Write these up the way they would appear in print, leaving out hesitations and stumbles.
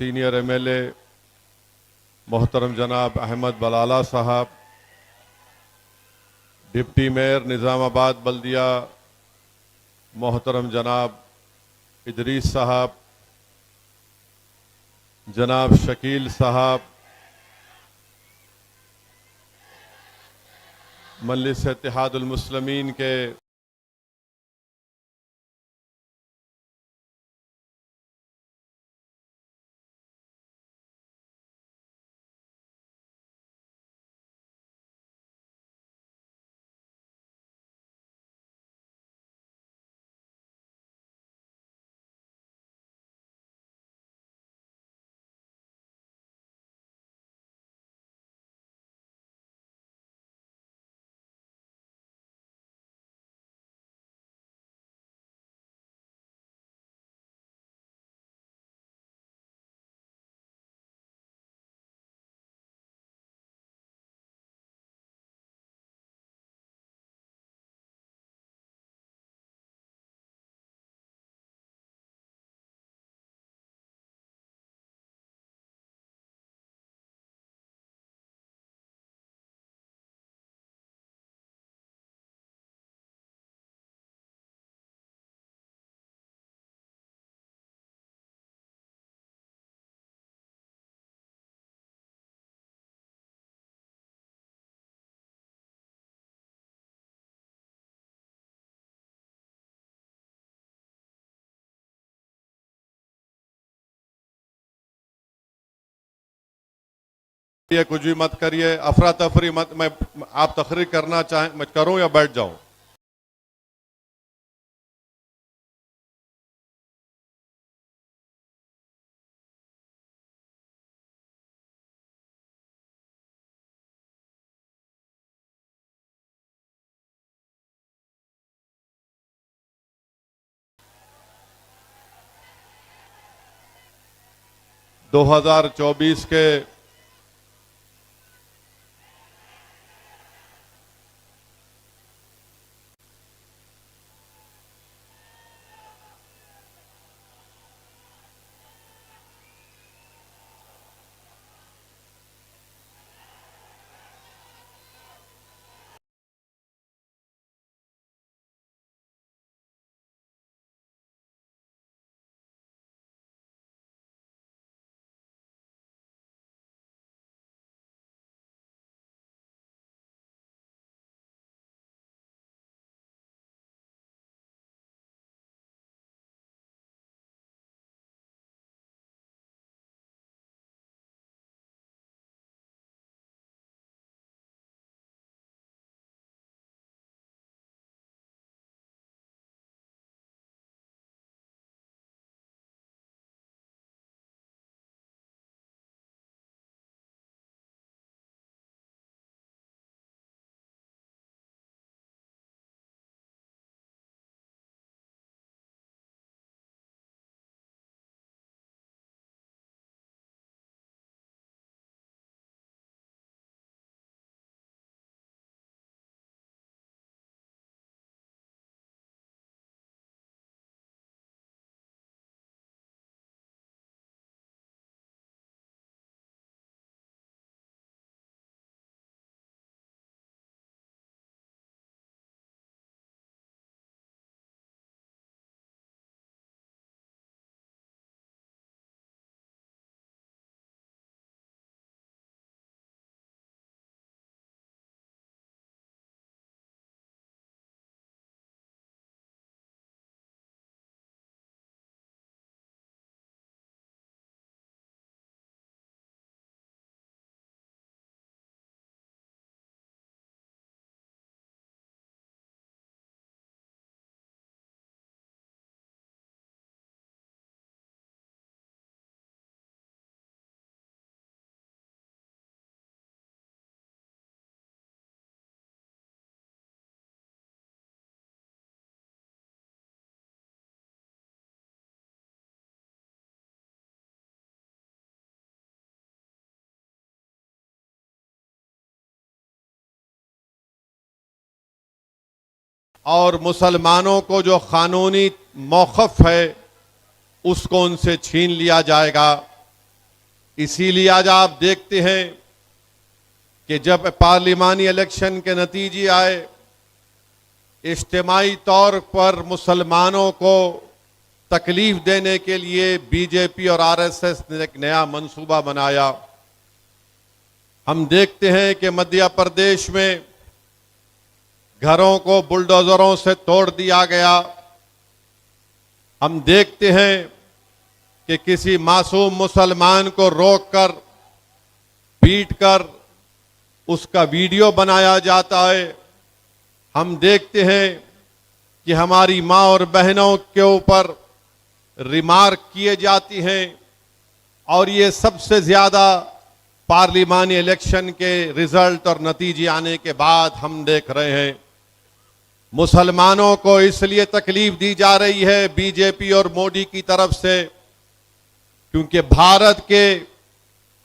Senior MLA मोहतरम जनाब अहमद बलाला साहब, डिप्टी मेयर निज़ामाबाद बल्दिया मोहतरम जनाब इदरीस साहब, जनाब शकील साहब, मजलिस इत्तेहादुल मुस्लिमीन के ये कुछ भी मत करिए, अफरा तफरी मत। मैं आप तकरीर करना चाहें मैं करूं या बैठ जाऊं? दो 2024 के और मुसलमानों को जो कानूनी मौक़िफ़ है उसको उनसे छीन लिया जाएगा। इसीलिए आज आप देखते हैं कि जब पार्लिमानी इलेक्शन के नतीजे आए, इज्तिमाई तौर पर मुसलमानों को तकलीफ देने के लिए बीजेपी और आरएसएस ने एक नया मंसूबा बनाया। हम देखते हैं कि मध्य प्रदेश में घरों को बुलडोजरों से तोड़ दिया गया। हम देखते हैं कि किसी मासूम मुसलमान को रोककर, पीटकर उसका वीडियो बनाया जाता है। हम देखते हैं कि हमारी मां और बहनों के ऊपर रिमार्क किए जाती हैं, और ये सबसे ज्यादा पार्लिमानी इलेक्शन के रिजल्ट और नतीजे आने के बाद हम देख रहे हैं। मुसलमानों को इसलिए तकलीफ दी जा रही है बीजेपी और मोदी की तरफ से क्योंकि भारत के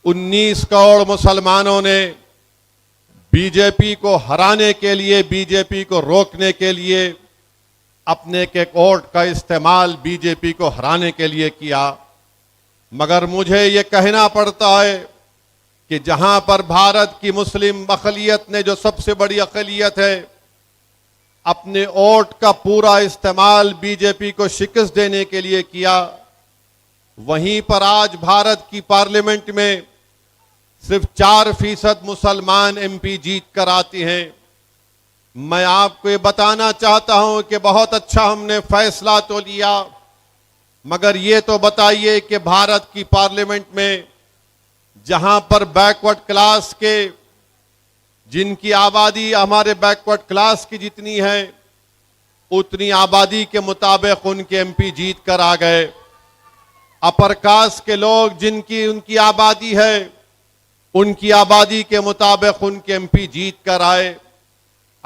19 करोड़ मुसलमानों ने बीजेपी को हराने के लिए, बीजेपी को रोकने के लिए अपने के वोट का इस्तेमाल बीजेपी को हराने के लिए किया। मगर मुझे ये कहना पड़ता है कि जहां पर भारत की मुस्लिम अक़लियत ने, जो सबसे बड़ी अक़लियत है, अपने वोट का पूरा इस्तेमाल बीजेपी को शिकस्त देने के लिए किया, वहीं पर आज भारत की पार्लियामेंट में सिर्फ 4% मुसलमान एमपी जीत कर आते हैं। मैं आपको ये बताना चाहता हूं कि बहुत अच्छा हमने फैसला तो लिया, मगर ये तो बताइए कि भारत की पार्लियामेंट में जहां पर बैकवर्ड क्लास के, जिनकी आबादी हमारे बैकवर्ड क्लास की जितनी है, उतनी आबादी के मुताबिक उनके एमपी जीत कर आ गए। अपर कास्ट के लोग जिनकी उनकी आबादी है, उनकी आबादी के मुताबिक उनके एमपी जीत कर आए।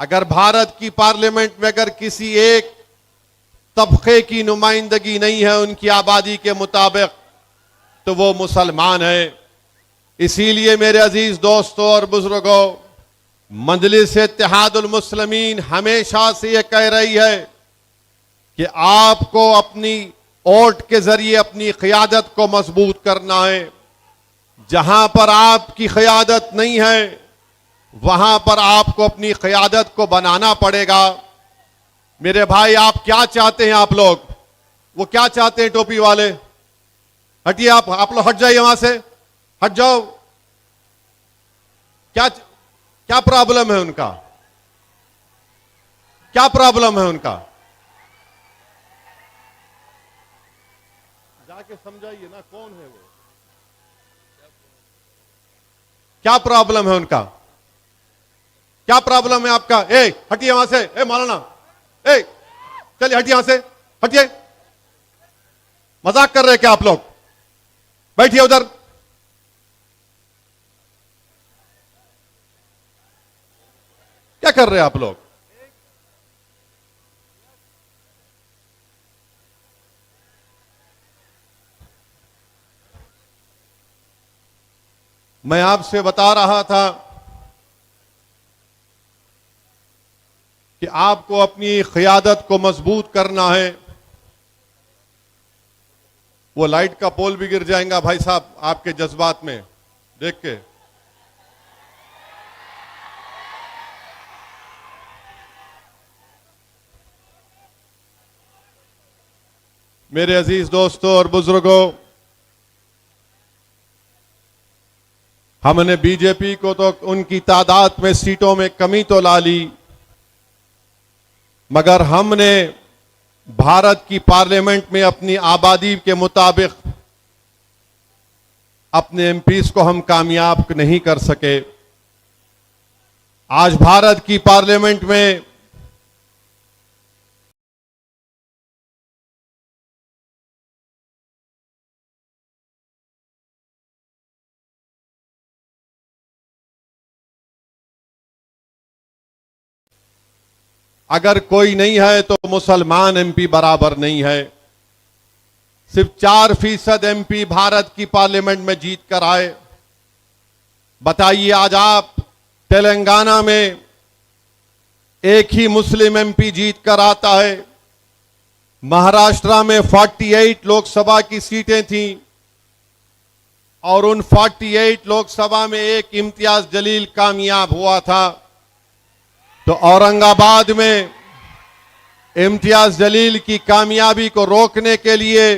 अगर भारत की पार्लियामेंट में अगर किसी एक तबके की नुमाइंदगी नहीं है उनकी आबादी के मुताबिक, तो वो मुसलमान है। इसीलिए मेरे अजीज दोस्तों और बुजुर्गों, मजलिस इत्तेहादुल मुस्लिमीन हमेशा से ये कह रही है कि आपको अपनी वोट के जरिए अपनी क़ियादत को मजबूत करना है। जहां पर आपकी क़ियादत नहीं है, वहां पर आपको अपनी क़ियादत को बनाना पड़ेगा। मेरे भाई, आप क्या चाहते हैं? आप लोग वो क्या चाहते हैं? टोपी वाले हटिए, आप लोग हट जाइए, वहां से हट जाओ। क्या प्रॉब्लम है उनका? क्या प्रॉब्लम है उनका? जाके समझाइए ना, कौन है वो? क्या प्रॉब्लम है उनका? क्या प्रॉब्लम है आपका? हटिए वहां से। मौलाना, चलिए हटिए, यहां से हटिए। मजाक कर रहे हैं क्या आप लोग? बैठिए उधर। क्या कर रहे हैं आप लोग? मैं आपसे बता रहा था कि आपको अपनी क़ियादत को मजबूत करना है। वो लाइट का पोल भी गिर जाएगा भाई साहब आपके जज्बात में देख के। मेरे अजीज दोस्तों और बुजुर्गों, हमने बीजेपी को तो उनकी तादाद में सीटों में कमी तो ला ली, मगर हमने भारत की पार्लियामेंट में अपनी आबादी के मुताबिक अपने एमपीज को हम कामयाब नहीं कर सके। आज भारत की पार्लियामेंट में अगर कोई नहीं है तो मुसलमान एमपी बराबर नहीं है। सिर्फ 4% एमपी भारत की पार्लियामेंट में जीत कर आए। बताइए, आज आप तेलंगाना में एक ही मुस्लिम एमपी जीत कर आता है। महाराष्ट्र में 48 लोकसभा की सीटें थीं और उन 48 लोकसभा में एक इम्तियाज जलील कामयाब हुआ था। तो औरंगाबाद में इम्तियाज जलील की कामयाबी को रोकने के लिए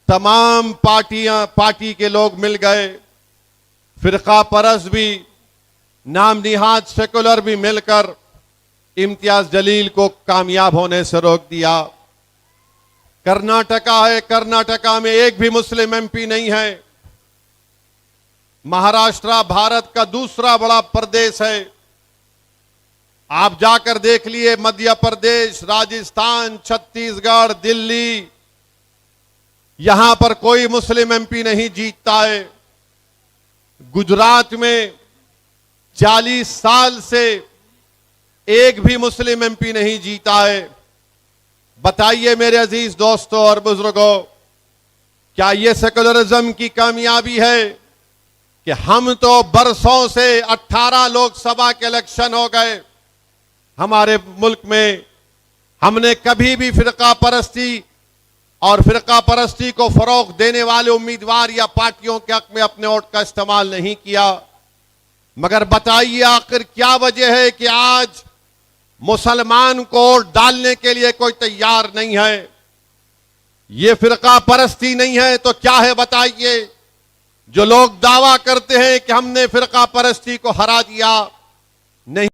तमाम पार्टी के लोग मिल गए, फिरका परस भी, नाम निहाद सेकुलर भी मिलकर इम्तियाज जलील को कामयाब होने से रोक दिया। कर्नाटका है, कर्नाटका में एक भी मुस्लिम एमपी नहीं है। महाराष्ट्र भारत का दूसरा बड़ा प्रदेश है। आप जाकर देख लिए, मध्य प्रदेश, राजस्थान, छत्तीसगढ़, दिल्ली, यहां पर कोई मुस्लिम एमपी नहीं जीतता है। गुजरात में 40 साल से एक भी मुस्लिम एमपी नहीं जीता है। बताइए मेरे अजीज दोस्तों और बुजुर्गों, क्या यह सेकुलरिज्म की कामयाबी है कि हम तो बरसों से 18 लोकसभा के इलेक्शन हो गए हमारे मुल्क में, हमने कभी भी फिरका परस्ती और फिरका परस्ती को फरोग देने वाले उम्मीदवार या पार्टियों के हक में अपने वोट का इस्तेमाल नहीं किया। मगर बताइए आखिर क्या वजह है कि आज मुसलमान को वोट डालने के लिए कोई तैयार नहीं है? ये फिरका परस्ती नहीं है तो क्या है बताइए? जो लोग दावा करते हैं कि हमने फिरका परस्ती को हरा दिया, नहीं।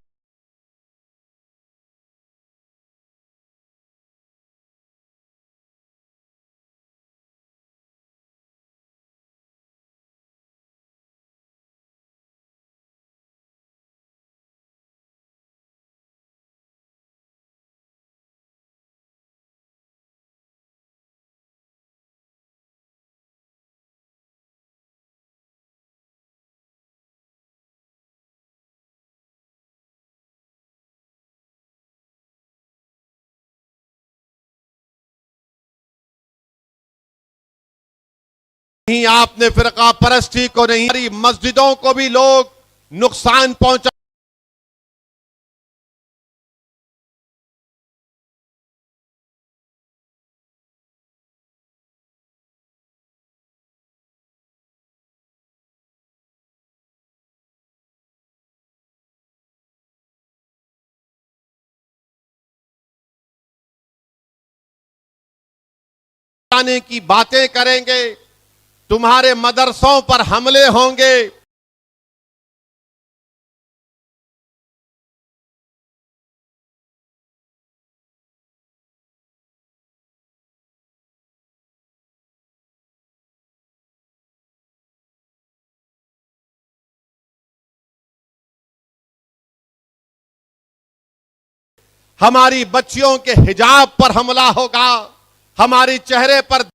नहीं, आपने फिरका परस्ती को नहीं, हमारी मस्जिदों को भी लोग नुकसान पहुंचा। आने की बातें करेंगे, तुम्हारे मदरसों पर हमले होंगे। हमारी बच्चियों के हिजाब पर हमला होगा, हमारे चेहरे पर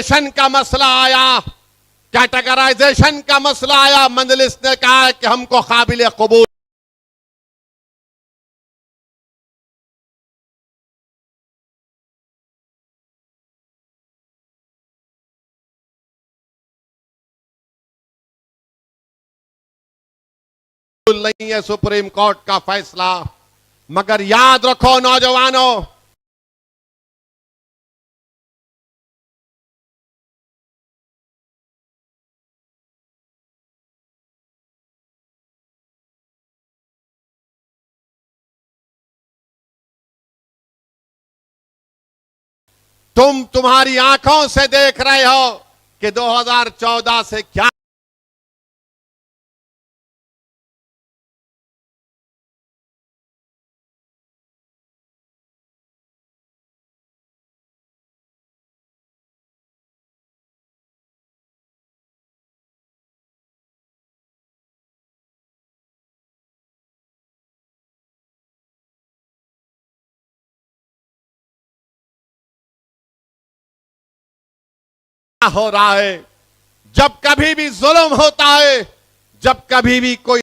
का मसला आया, कैटेगराइजेशन का मसला आया, मजलिस ने कहा कि हमको काबिल कबूल नहीं है सुप्रीम कोर्ट का फैसला। मगर याद रखो नौजवानों, तुम्हारी आंखों से देख रहे हो कि 2014 से क्या हो रहा है। जब कभी भी जुल्म होता है, जब कभी भी कोई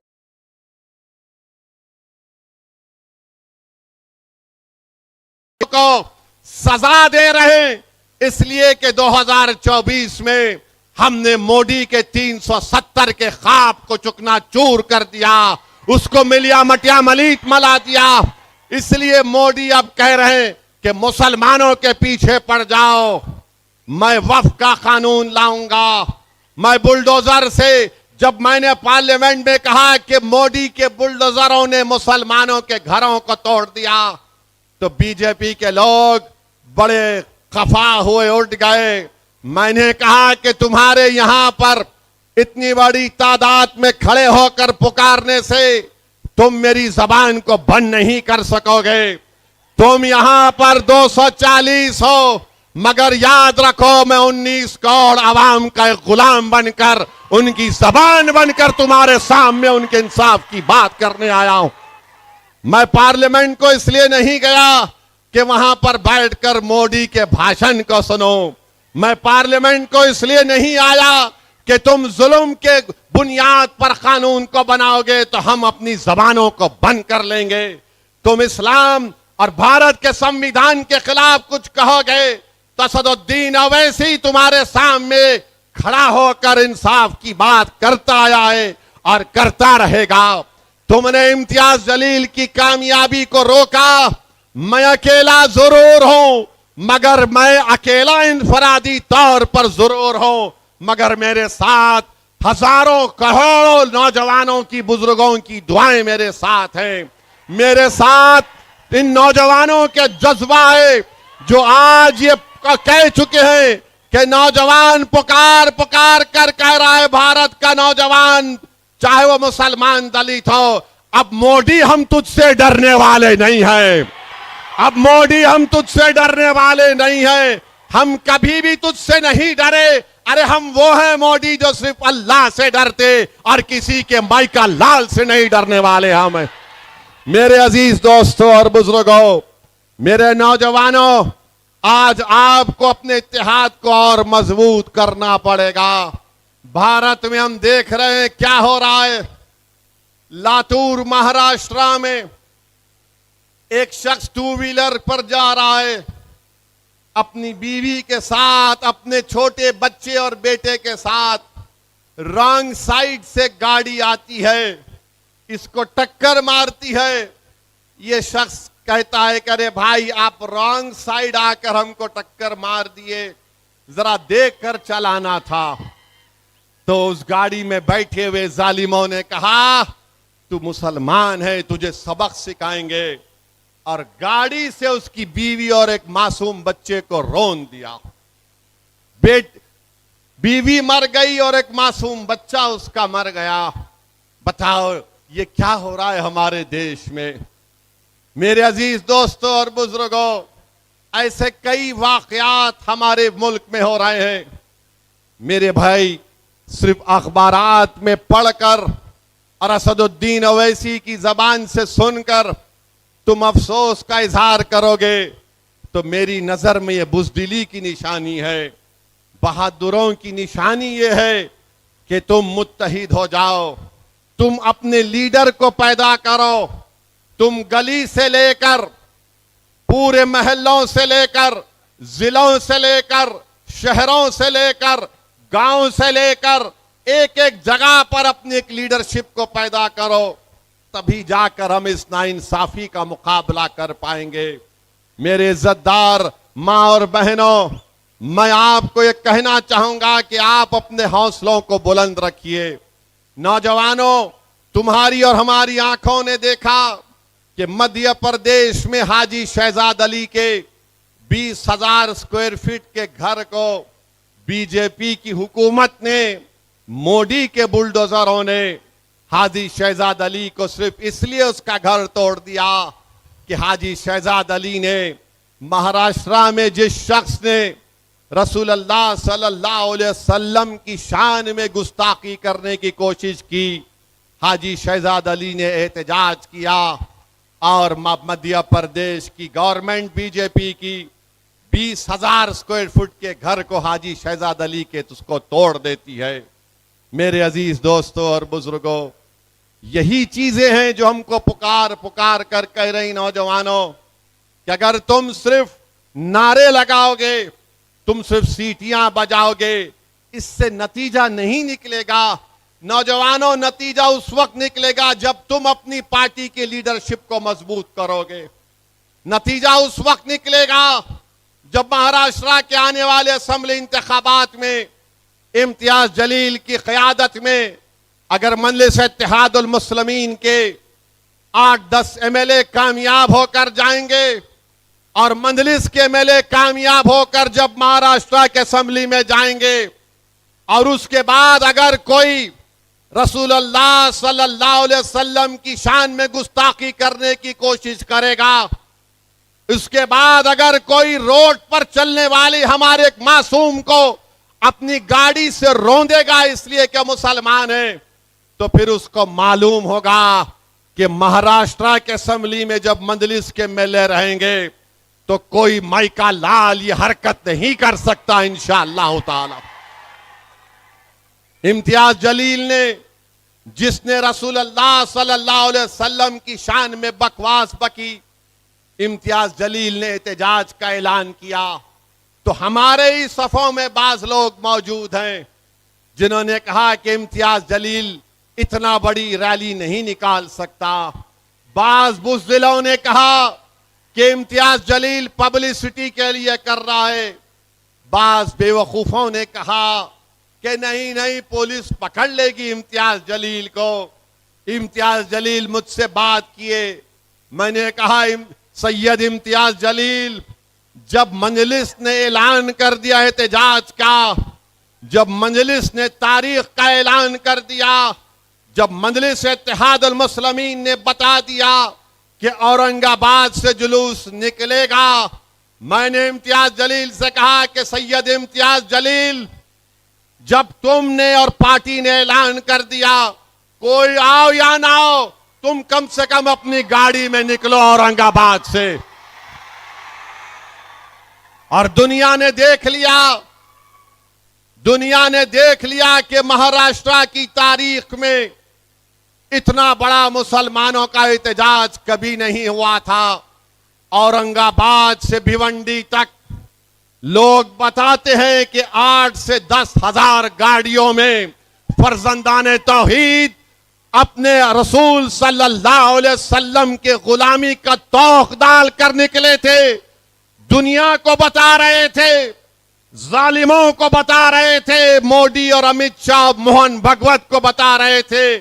को सजा दे रहे, इसलिए कि 2024 में हमने मोदी के 370 के ख्वाब को चुकनाचूर कर दिया, उसको मिलिया मटिया मलीट मला दिया। इसलिए मोदी अब कह रहे हैं कि मुसलमानों के पीछे पड़ जाओ, मैं वक्फ का कानून लाऊंगा। मैं बुलडोजर से, जब मैंने पार्लियामेंट में कहा कि मोदी के बुलडोजरों ने मुसलमानों के घरों को तोड़ दिया, तो बीजेपी के लोग बड़े खफा हुए, उठ गए। मैंने कहा कि तुम्हारे यहां पर इतनी बड़ी तादाद में खड़े होकर पुकारने से तुम मेरी जबान को बंद नहीं कर सकोगे। तुम यहां पर 240 हो, मगर याद रखो मैं 19 करोड़ आवाम का एक गुलाम बनकर, उनकी जबान बनकर तुम्हारे सामने उनके इंसाफ की बात करने आया हूं। मैं पार्लियामेंट को इसलिए नहीं गया कि वहां पर बैठकर मोदी के भाषण को सुनो। मैं पार्लियामेंट को इसलिए नहीं आया कि तुम जुल्म के बुनियाद पर कानून को बनाओगे तो हम अपनी जबानों को बंद कर लेंगे। तुम इस्लाम और भारत के संविधान के खिलाफ कुछ कहोगे तो असदुद्दीन ओवैसी तुम्हारे सामने खड़ा होकर इंसाफ की बात करता आया है और करता रहेगा। तुमने इम्तियाज जलील की कामयाबी को रोका। मैं अकेला जरूर हूं, मगर मैं अकेला इनफरादी तौर पर जरूर हूं, मगर मेरे साथ हजारों करोड़ों नौजवानों की, बुजुर्गों की दुआएं मेरे साथ हैं। मेरे साथ इन नौजवानों के जज्बा है जो आज ये कह चुके हैं कि नौजवान पुकार पुकार कर कह रहा है, भारत का नौजवान चाहे वो मुसलमान दलित हो, अब मोदी हम तुझसे डरने वाले नहीं हैं। अब मोदी हम तुझसे डरने वाले नहीं हैं। हम कभी भी तुझसे नहीं डरे। अरे हम वो हैं मोदी जो सिर्फ अल्लाह से डरते और किसी के माइका लाल से नहीं डरने वाले हम हैं। मेरे अजीज दोस्तों और बुजुर्गों, मेरे नौजवानों, आज आपको अपने इत्तेहाद को और मजबूत करना पड़ेगा। भारत में हम देख रहे हैं क्या हो रहा है। लातूर महाराष्ट्र में एक शख्स 2 व्हीलर पर जा रहा है, अपनी बीवी के साथ, अपने छोटे बच्चे और बेटे के साथ। रॉन्ग साइड से गाड़ी आती है, इसको टक्कर मारती है। ये शख्स कहता है कि अरे भाई, आप रॉन्ग साइड आकर हमको टक्कर मार दिए, जरा देख कर चलाना था। तो उस गाड़ी में बैठे हुए जालिमों ने कहा, तू मुसलमान है, तुझे सबक सिखाएंगे, और गाड़ी से उसकी बीवी और एक मासूम बच्चे को रौंद दिया। बीवी मर गई और एक मासूम बच्चा उसका मर गया। बताओ ये क्या हो रहा है हमारे देश में। मेरे अजीज दोस्तों और बुजुर्गों, ऐसे कई वाकयात हमारे मुल्क में हो रहे हैं। मेरे भाई, सिर्फ अखबारात में पढ़कर और असदुद्दीन ओवैसी की जबान से सुनकर तुम अफसोस का इजहार करोगे तो मेरी नजर में यह बुज़दिली की निशानी है। बहादुरों की निशानी ये है कि तुम मुत्तहिद हो जाओ, तुम अपने लीडर को पैदा करो, तुम गली से लेकर पूरे महल्लों से लेकर जिलों से लेकर शहरों से लेकर गांव से लेकर एक एक जगह पर अपनी एक लीडरशिप को पैदा करो, तभी जाकर हम इस नाइंसाफी का मुकाबला कर पाएंगे। मेरे इज्जतदार मां और बहनों, मैं आपको ये कहना चाहूंगा कि आप अपने हौसलों को बुलंद रखिए। नौजवानों, तुम्हारी और हमारी आंखों ने देखा कि मध्य प्रदेश में हाजी शहजाद अली के 20,000 स्क्वायर फीट के घर को बीजेपी की हुकूमत ने, मोदी के बुलडोजरों ने हाजी शहजाद अली को सिर्फ इसलिए उसका घर तोड़ दिया कि हाजी शहजाद अली ने महाराष्ट्र में जिस शख्स ने रसूलुल्लाह सल्लल्लाहु अलैहि वसल्लम की शान में गुस्ताखी करने की कोशिश की, हाजी शहजाद अली ने एहतजाज किया और मध्य प्रदेश की गवर्नमेंट बीजेपी की 20,000 स्क्वायर फुट के घर को हाजी शहजाद अली के उसको तोड़ देती है। मेरे अजीज दोस्तों और बुजुर्गों, यही चीजें हैं जो हमको पुकार पुकार कर कह रही नौजवानों कि अगर तुम सिर्फ नारे लगाओगे, तुम सिर्फ सीटियां बजाओगे, इससे नतीजा नहीं निकलेगा। नौजवानों, नतीजा उस वक्त निकलेगा जब तुम अपनी पार्टी की लीडरशिप को मजबूत करोगे। नतीजा उस वक्त निकलेगा जब महाराष्ट्र के आने वाले असेंबली इंतखाबात में इम्तियाज जलील की क़यादत में अगर मजलिस इत्तेहादुल मुस्लिमीन के 8-10 एमएलए कामयाब होकर जाएंगे और मजलिस के एमएलए कामयाब होकर जब महाराष्ट्र के असेंबली में जाएंगे और उसके बाद अगर कोई रसूलुल्लाह सल्लल्लाहु अलैहि वसल्लम की शान में गुस्ताखी करने की कोशिश करेगा, उसके बाद अगर कोई रोड पर चलने वाली हमारे एक मासूम को अपनी गाड़ी से रौंदेगा इसलिए कि मुसलमान है, तो फिर उसको मालूम होगा कि महाराष्ट्र के असेंबली में जब मजलिस के एमएलए रहेंगे तो कोई माइका लाल ये हरकत नहीं कर सकता इंशाअल्लाह ताला। इम्तियाज जलील ने, जिसने रसूलुल्लाह सल्लल्लाहु अलैहि वसल्लम की शान में बकवास बकी, इम्तियाज जलील ने एहतजाज का ऐलान किया, तो हमारे ही सफों में बाज लोग मौजूद हैं जिन्होंने कहा कि इम्तियाज जलील इतना बड़ी रैली नहीं निकाल सकता। बाज बुज़दिलों ने कहा कि इम्तियाज जलील पब्लिसिटी के लिए कर रहा है। बाज बेवकूफों ने कहा कि नहीं नहीं, पुलिस पकड़ लेगी इम्तियाज जलील को। इम्तियाज जलील मुझसे बात किए, मैंने कहा सैयद इम्तियाज जलील, जब मजलिस ने ऐलान कर दिया एहतजाज का, जब मजलिस ने तारीख का ऐलान कर दिया, जब मजलिस इत्तेहादुल मुस्लिमीन ने बता दिया कि औरंगाबाद से जुलूस निकलेगा, मैंने इम्तियाज जलील से कहा कि सैयद इम्तियाज जलील, जब तुमने और पार्टी ने ऐलान कर दिया, कोई आओ या ना आओ, तुम कम से कम अपनी गाड़ी में निकलो औरंगाबाद से। और दुनिया ने देख लिया कि महाराष्ट्र की तारीख में इतना बड़ा मुसलमानों का एहतजाज कभी नहीं हुआ था। औरंगाबाद से भिवंडी तक लोग बताते हैं कि 8 से 10 हजार गाड़ियों में फर्जंदाने तौहीद अपने रसूल सल्लल्लाहु अलैहि वसल्लम के गुलामी का तौक डाल कर निकले थे। दुनिया को बता रहे थे, जालिमों को बता रहे थे, मोदी और अमित शाह, मोहन भगवत को बता रहे थे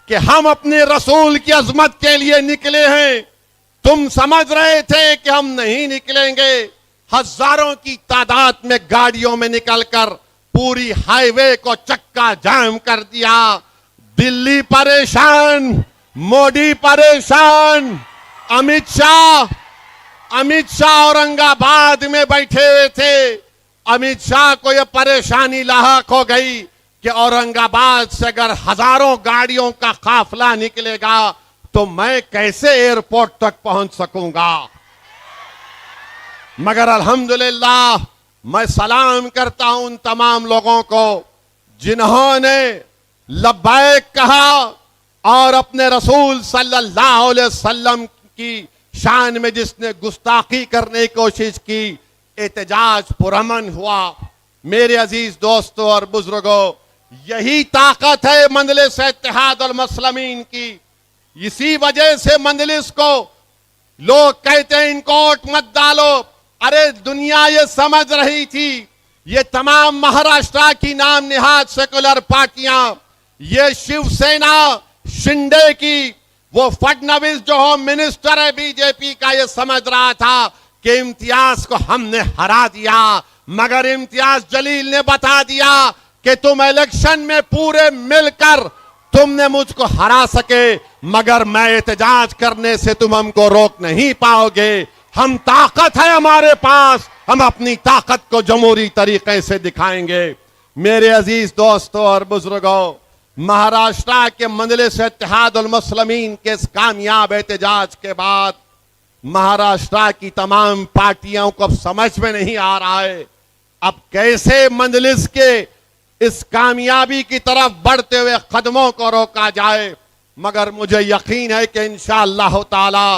कि हम अपने रसूल की अजमत के लिए निकले हैं। तुम समझ रहे थे कि हम नहीं निकलेंगे। हजारों की तादाद में गाड़ियों में निकलकर पूरी हाईवे को चक्का जाम कर दिया। दिल्ली परेशान, मोदी परेशान, अमित शाह औरंगाबाद में बैठे हुए थे। अमित शाह को यह परेशानी लाहक हो गई कि औरंगाबाद से अगर हजारों गाड़ियों का काफिला निकलेगा तो मैं कैसे एयरपोर्ट तक पहुंच सकूंगा। मगर अल्हम्दुलिल्लाह मैं सलाम करता हूं उन तमाम लोगों को जिन्होंने लब्बैक कहा और अपने रसूल सल्लल्लाहु अलैहि वसल्लम की शान में जिसने गुस्ताखी करने की कोशिश की, एहतजाज पुरअमन हुआ। मेरे अजीज दोस्तों और बुजुर्गों, यही ताकत है मजलिस इत्तेहाद अल मुस्लिमीन की। इसी वजह से मजलिस को लोग कहते हैं इनको वोट मत डालो। अरे दुनिया ये समझ रही थी, ये तमाम महाराष्ट्र की नाम निहाद सेकुलर पार्टियां, ये शिवसेना शिंदे की, वो फडणवीस जो होम मिनिस्टर है बीजेपी का, ये समझ रहा था कि इम्तियाज को हमने हरा दिया, मगर इम्तियाज जलील ने बता दिया कि तुम इलेक्शन में पूरे मिलकर तुमने मुझको हरा सके, मगर मैं एहतजाज करने से तुम हमको रोक नहीं पाओगे। हम ताकत है हमारे पास, हम अपनी ताकत को जमहूरी तरीके से दिखाएंगे। मेरे अजीज दोस्तों और बुजुर्गों, महाराष्ट्र के मजलिस इत्तेहाद अल मुस्लिमीन के इस कामयाब एहतजाज के बाद महाराष्ट्र की तमाम पार्टियों को अब समझ में नहीं आ रहा है अब कैसे मजलिस के इस कामयाबी की तरफ बढ़ते हुए कदमों को रोका जाए। मगर मुझे यकीन है कि इंशाअल्लाह ताला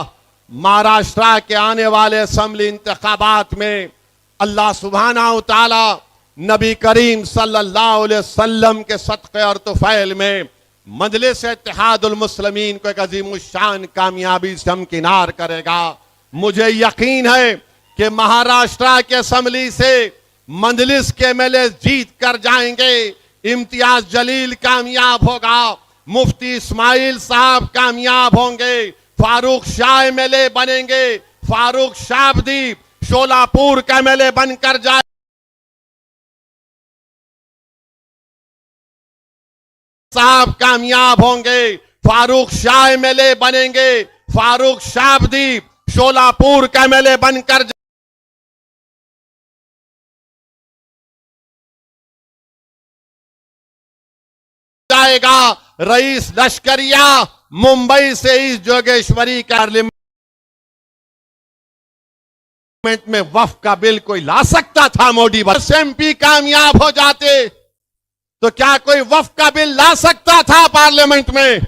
महाराष्ट्र के आने वाले असेंबली इंतखाबात में अल्लाह सुब्हानहू ताला नबी करीम सल्लल्लाहु अलैहि वसल्लम के सदक़े और तुफ़ैल में मजलिस इत्तेहाद अल मुस्लिमीन को एक अजीम शान कामयाबी से हमकिनार करेगा। मुझे यकीन है कि महाराष्ट्र के असेंबली से मजलिस के एमएलए जीत कर जाएंगे। इम्तियाज जलील कामयाब होगा, मुफ्ती इस्माइल साहब कामयाब होंगे, फारूक शाह एमएलए बनेंगे, फारूक शाबदी शोलापुर का एमएलए बनकर जाए साहब कामयाब होंगे, फारूक शाह एमएलए बनेंगे, फारूक शाबदी शोलापुर का एमएलए बनकर जाएगा। रईस लश्करिया मुंबई से इस जोगेश्वरी पार्लियामेंट में वफ का बिल कोई ला सकता था? मोदी एमपी कामयाब हो जाते तो क्या कोई वफ का बिल ला सकता था पार्लियामेंट में?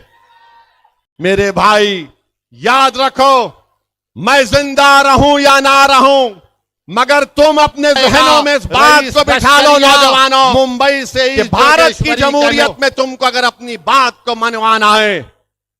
मेरे भाई याद रखो, मैं जिंदा रहूं या ना रहूं, मगर तुम अपने जहनों में इस बात को बिठा लो नौजवानों, मुंबई से इस भारत की जमहूरियत में तुमको अगर अपनी बात को मनवाना है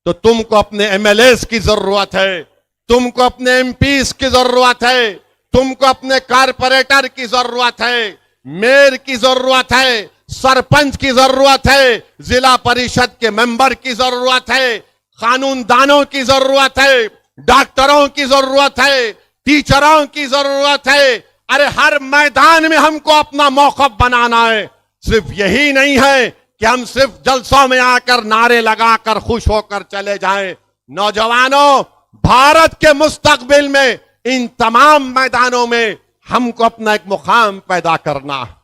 तो तुमको अपने एमएलएस की जरूरत है, तुमको अपने एमपीस की जरूरत है, तुमको अपने कारपोरेटर की जरूरत है, मेयर की जरूरत है, सरपंच की जरूरत है, जिला परिषद के मेंबर की जरूरत है, कानूनदानों की जरूरत है, डॉक्टरों की जरूरत है, टीचरों की जरूरत है। अरे हर मैदान में हमको अपना मौक़िफ़ बनाना है। सिर्फ यही नहीं है कि हम सिर्फ जलसों में आकर नारे लगाकर खुश होकर चले जाएं। नौजवानों, भारत के मुस्तकबिल में इन तमाम मैदानों में हमको अपना एक मुकाम पैदा करना है।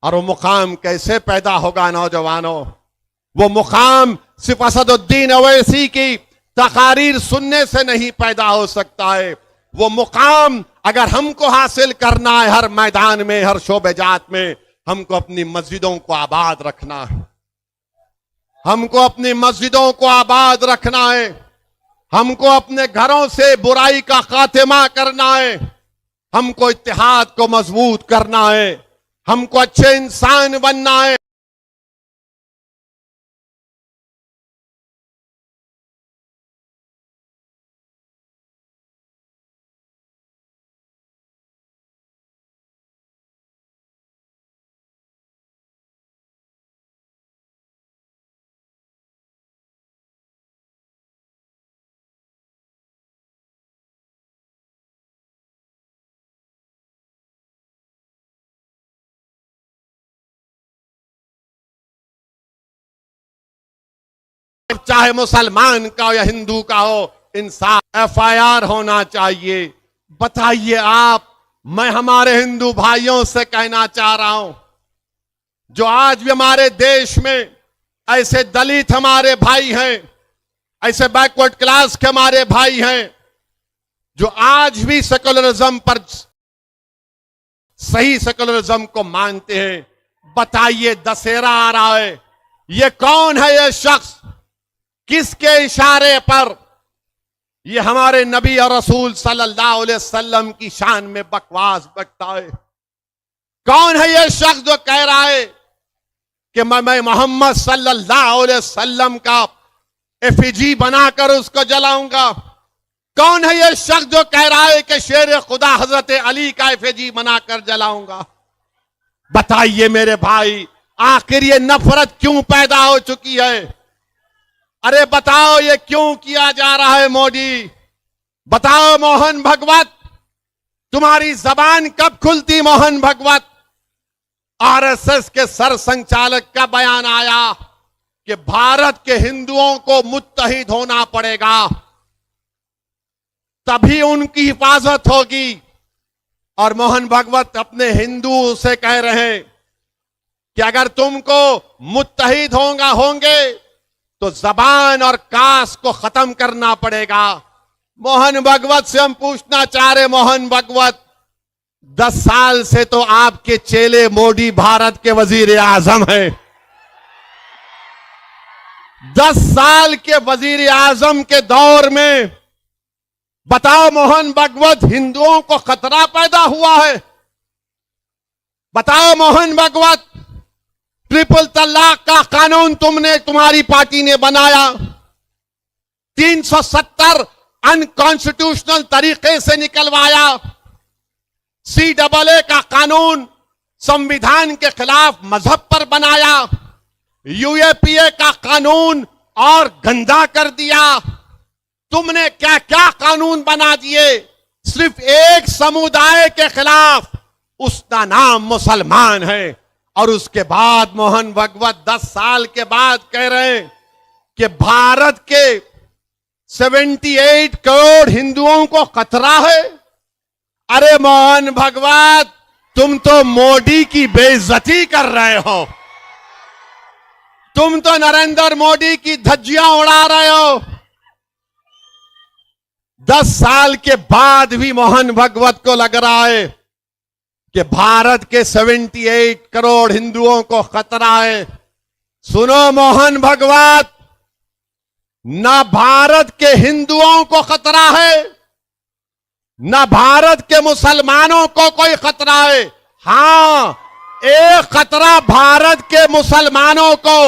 और वो मुकाम कैसे पैदा होगा नौजवानों? वो मुकाम सिर्फ असदुद्दीन ओवैसी की तकारीर सुनने से नहीं पैदा हो सकता है। वो मुकाम अगर हमको हासिल करना है हर मैदान में, हर शोबेजात में, हमको अपनी मस्जिदों को आबाद रखना है, हमको अपनी मस्जिदों को आबाद रखना है, हमको अपने घरों से बुराई का खात्मा करना है, हमको इत्तेहाद को मजबूत करना है, हमको अच्छे इंसान बनना है। चाहे मुसलमान का हो या हिंदू का हो, इंसाफ एफआईआर होना चाहिए। बताइए आप, मैं हमारे हिंदू भाइयों से कहना चाह रहा हूं, जो आज भी हमारे देश में ऐसे दलित हमारे भाई हैं, ऐसे बैकवर्ड क्लास के हमारे भाई हैं, जो आज भी सेकुलरिज्म पर सही सेकुलरिज्म को मानते हैं। बताइए, दशहरा आ रहा है, ये कौन है ये शख्स? किसके इशारे पर ये हमारे नबी और रसूल सल्लल्लाहु अलैहि वसल्लम की शान में बकवास बकता है? कौन है ये शख्स जो कह रहा है कि मैं मोहम्मद सल्लल्लाहु अलैहि वसल्लम का एफिजी बनाकर उसको जलाऊंगा? कौन है ये शख्स जो कह रहा है कि शेर खुदा हजरत अली का एफिजी बनाकर जलाऊंगा? बताइए मेरे भाई, आखिर ये नफरत क्यों पैदा हो चुकी है? अरे बताओ, ये क्यों किया जा रहा है मोदी? बताओ मोहन भगवत, तुम्हारी जबान कब खुलती? मोहन भगवत, आरएसएस के सर संचालक का बयान आया कि भारत के हिंदुओं को मुत्तहिद होना पड़ेगा, तभी उनकी हिफाजत होगी। और मोहन भगवत अपने हिंदुओं से कह रहे हैं कि अगर तुमको मुत्तहिद होंगे तो जबान और कास्ट को खत्म करना पड़ेगा। मोहन भगवत से हम पूछना चाह रहे, मोहन भगवत, 10 साल से तो आपके चेले मोदी भारत के वजीर आजम हैं। 10 साल के वजीर आजम के दौर में बताओ मोहन भगवत, हिंदुओं को खतरा पैदा हुआ है? बताओ मोहन भगवत, ट्रिपल तलाक का कानून तुम्हारी पार्टी ने बनाया, 370 अनकॉन्स्टिट्यूशनल तरीके से निकलवाया, CAA का कानून संविधान के खिलाफ मजहब पर बनाया, UAPA का कानून और गंदा कर दिया। तुमने क्या क्या कानून बना दिए सिर्फ एक समुदाय के खिलाफ, उसका नाम मुसलमान है। और उसके बाद मोहन भगवत 10 साल के बाद कह रहे हैं कि भारत के 78 करोड़ हिंदुओं को खतरा है। अरे मोहन भगवत, तुम तो मोदी की बेइज्जती कर रहे हो, तुम तो नरेंद्र मोदी की धज्जियां उड़ा रहे हो। 10 साल के बाद भी मोहन भगवत को लग रहा है कि भारत के 78 करोड़ हिंदुओं को खतरा है। सुनो मोहन भगवत, ना भारत के हिंदुओं को खतरा है, ना भारत के मुसलमानों को कोई खतरा है। हां, एक खतरा भारत के मुसलमानों को,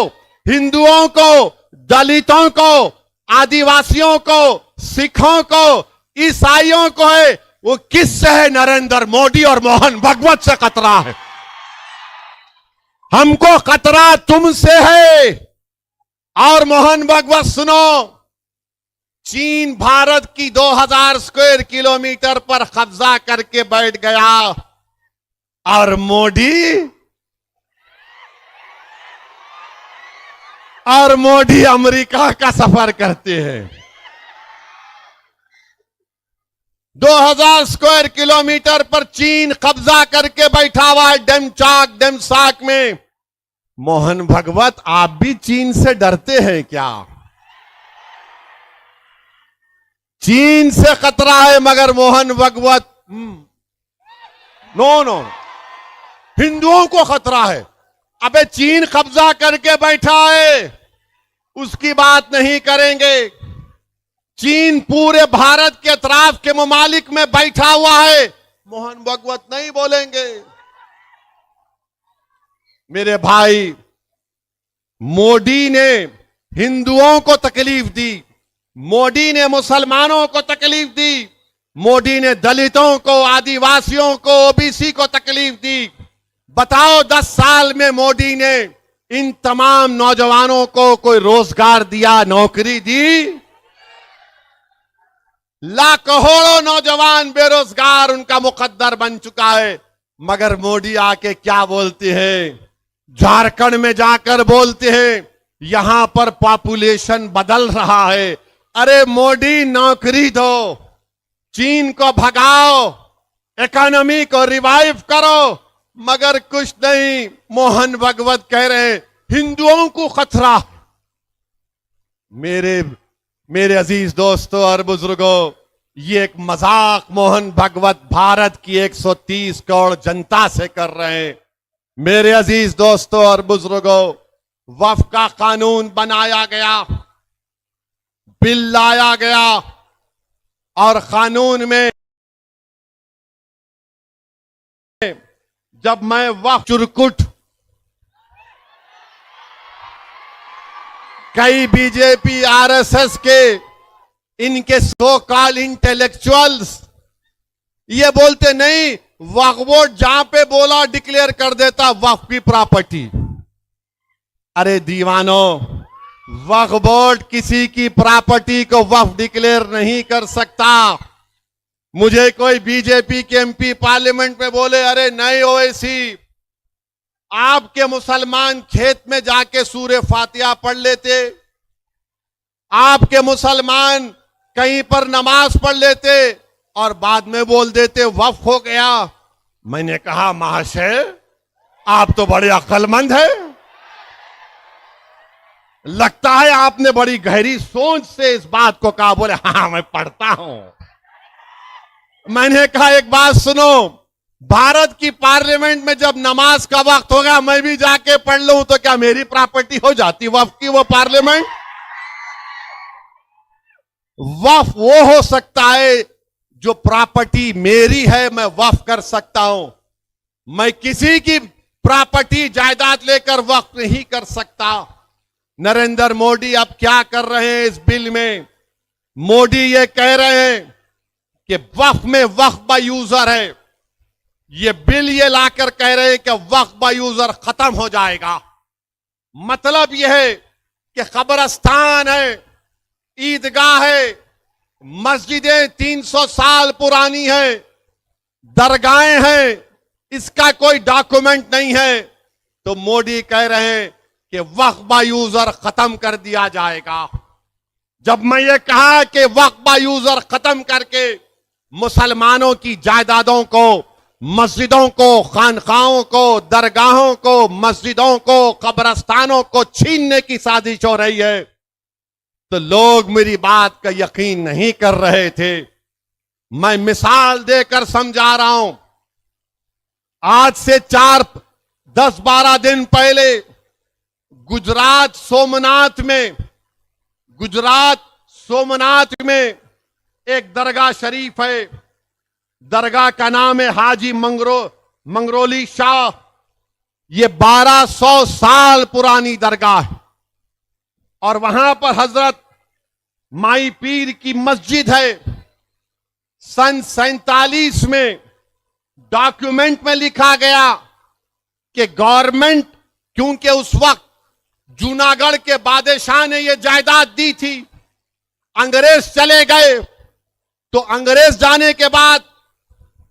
हिंदुओं को, दलितों को, आदिवासियों को, सिखों को, ईसाइयों को है। वो किससे है? नरेंद्र मोदी और मोहन भगवत से खतरा है। हमको खतरा तुमसे है। और मोहन भगवत सुनो, चीन भारत की 2000 स्क्वायर किलोमीटर पर कब्जा करके बैठ गया और मोदी अमेरिका का सफर करते हैं। 2000 स्क्वायर किलोमीटर पर चीन कब्जा करके बैठा हुआ है डेमसाक में। मोहन भगवत, आप भी चीन से डरते हैं क्या? चीन से खतरा है, मगर मोहन भगवत नो, हिंदुओं को खतरा है। अबे चीन कब्जा करके बैठा है, उसकी बात नहीं करेंगे। चीन पूरे भारत के अतराफ के ममालिक में बैठा हुआ है, मोहन भगवत नहीं बोलेंगे। मेरे भाई, मोदी ने हिंदुओं को तकलीफ दी, मोदी ने मुसलमानों को तकलीफ दी, मोदी ने दलितों को, आदिवासियों को, ओबीसी को तकलीफ दी। बताओ 10 साल में मोदी ने इन तमाम नौजवानों को कोई रोजगार दिया, नौकरी दी? लाखों नौजवान बेरोजगार उनका मुकद्दर बन चुका है। मगर मोदी आके क्या बोलते हैं? झारखंड में जाकर बोलते हैं यहां पर पॉपुलेशन बदल रहा है। अरे मोदी, नौकरी दो, चीन को भगाओ, इकोनॉमी को रिवाइव करो, मगर कुछ नहीं। मोहन भगवत कह रहे हैं हिंदुओं को खतरा। मेरे अजीज दोस्तों और बुजुर्गों, ये एक मजाक मोहन भगवत भारत की 130 करोड़ जनता से कर रहे हैं। मेरे अजीज दोस्तों और बुजुर्गों, वक्फ का कानून बनाया गया, बिल लाया गया और कानून में जब मैं वक्फ चुरकुट कई बीजेपी आरएसएस के इनके सो कॉल इंटेलेक्चुअल्स ये बोलते नहीं, वक्फ बोर्ड जहां पे बोला डिक्लेयर कर देता वक्फ की प्रॉपर्टी। अरे दीवानो, वक्फ बोर्ड किसी की प्रॉपर्टी को वक्फ डिक्लेयर नहीं कर सकता। मुझे कोई बीजेपी के एमपी पार्लियामेंट में बोले, अरे नहीं ओवैसी, आपके मुसलमान खेत में जाके सूरे फातिहा पढ़ लेते, आपके मुसलमान कहीं पर नमाज पढ़ लेते और बाद में बोल देते वक्फ हो गया। मैंने कहा महाशय, आप तो बड़े अक्लमंद हैं, लगता है आपने बड़ी गहरी सोच से इस बात को कहा। बोले हाँ मैं पढ़ता हूं। मैंने कहा एक बात सुनो, भारत की पार्लियामेंट में जब नमाज का वक्त होगा मैं भी जाके पढ़ लूं तो क्या मेरी प्रॉपर्टी हो जाती वक्फ की वो पार्लियामेंट? वक्फ वो हो सकता है जो प्रॉपर्टी मेरी है मैं वक्फ कर सकता हूं। मैं किसी की प्रॉपर्टी जायदाद लेकर वक्फ नहीं कर सकता। नरेंद्र मोदी अब क्या कर रहे हैं इस बिल में? मोदी ये कह रहे हैं कि वक्फ में वक्फ बाय यूजर है। ये बिल ये लाकर कह रहे हैं कि वक्फ बाय यूजर खत्म हो जाएगा। मतलब यह है कि कब्रिस्तान है, ईदगाह है, मस्जिदें 300 साल पुरानी है, दरगाहें हैं, इसका कोई डॉक्यूमेंट नहीं है, तो मोदी कह रहे हैं कि वक्फ बाय यूजर खत्म कर दिया जाएगा। जब मैं ये कहा कि वक्फ बाय यूजर खत्म करके मुसलमानों की जायदादों को, मस्जिदों को, खानखाहों को, दरगाहों को, मस्जिदों को, कब्रिस्तानों को छीनने की साजिश हो रही है, तो लोग मेरी बात का यकीन नहीं कर रहे थे। मैं मिसाल देकर समझा रहा हूं। आज से 10-12 दिन पहले गुजरात सोमनाथ में एक दरगाह शरीफ है। दरगाह का नाम है हाजी मंगरोली शाह। ये 1200 साल पुरानी दरगाह है और वहां पर हजरत माई पीर की मस्जिद है। सन 47 में डॉक्यूमेंट में लिखा गया कि गवर्नमेंट, क्योंकि उस वक्त जूनागढ़ के बादशाह ने यह जायदाद दी थी, अंग्रेज चले गए, तो अंग्रेज जाने के बाद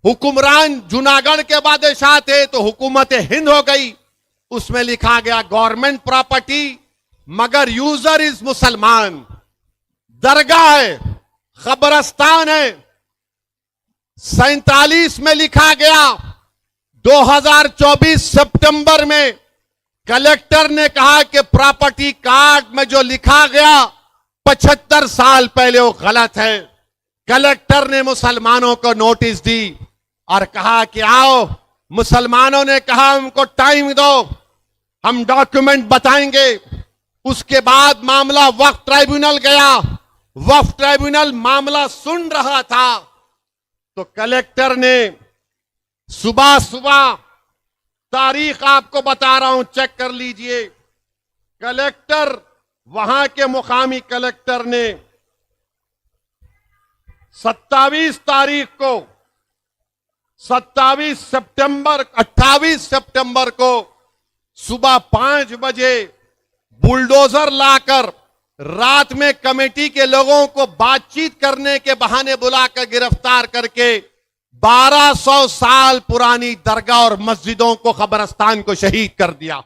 हुक्मरान जूनागढ़ के बादशाह थे तो हुकूमत हिंद हो गई। उसमें लिखा गया गवर्नमेंट प्रॉपर्टी मगर यूजर इज मुसलमान। दरगाह है, कब्रिस्तान है। 47 में लिखा गया। 2024 सितंबर में कलेक्टर ने कहा कि प्रॉपर्टी कार्ड में जो लिखा गया 75 साल पहले वो गलत है। कलेक्टर ने मुसलमानों को नोटिस दी और कहा कि आओ, मुसलमानों ने कहा हमको टाइम दो, हम डॉक्यूमेंट बताएंगे। उसके बाद मामला वक्फ ट्राइब्यूनल गया। वक्फ ट्राइब्यूनल मामला सुन रहा था तो कलेक्टर ने सुबह तारीख आपको बता रहा हूं, चेक कर लीजिए। कलेक्टर, वहां के मुकामी कलेक्टर ने 28 सितंबर को सुबह 5 बजे बुलडोजर लाकर रात में कमेटी के लोगों को बातचीत करने के बहाने बुलाकर गिरफ्तार करके 1200 साल पुरानी दरगाह और मस्जिदों को, कब्रिस्तान को शहीद कर दिया।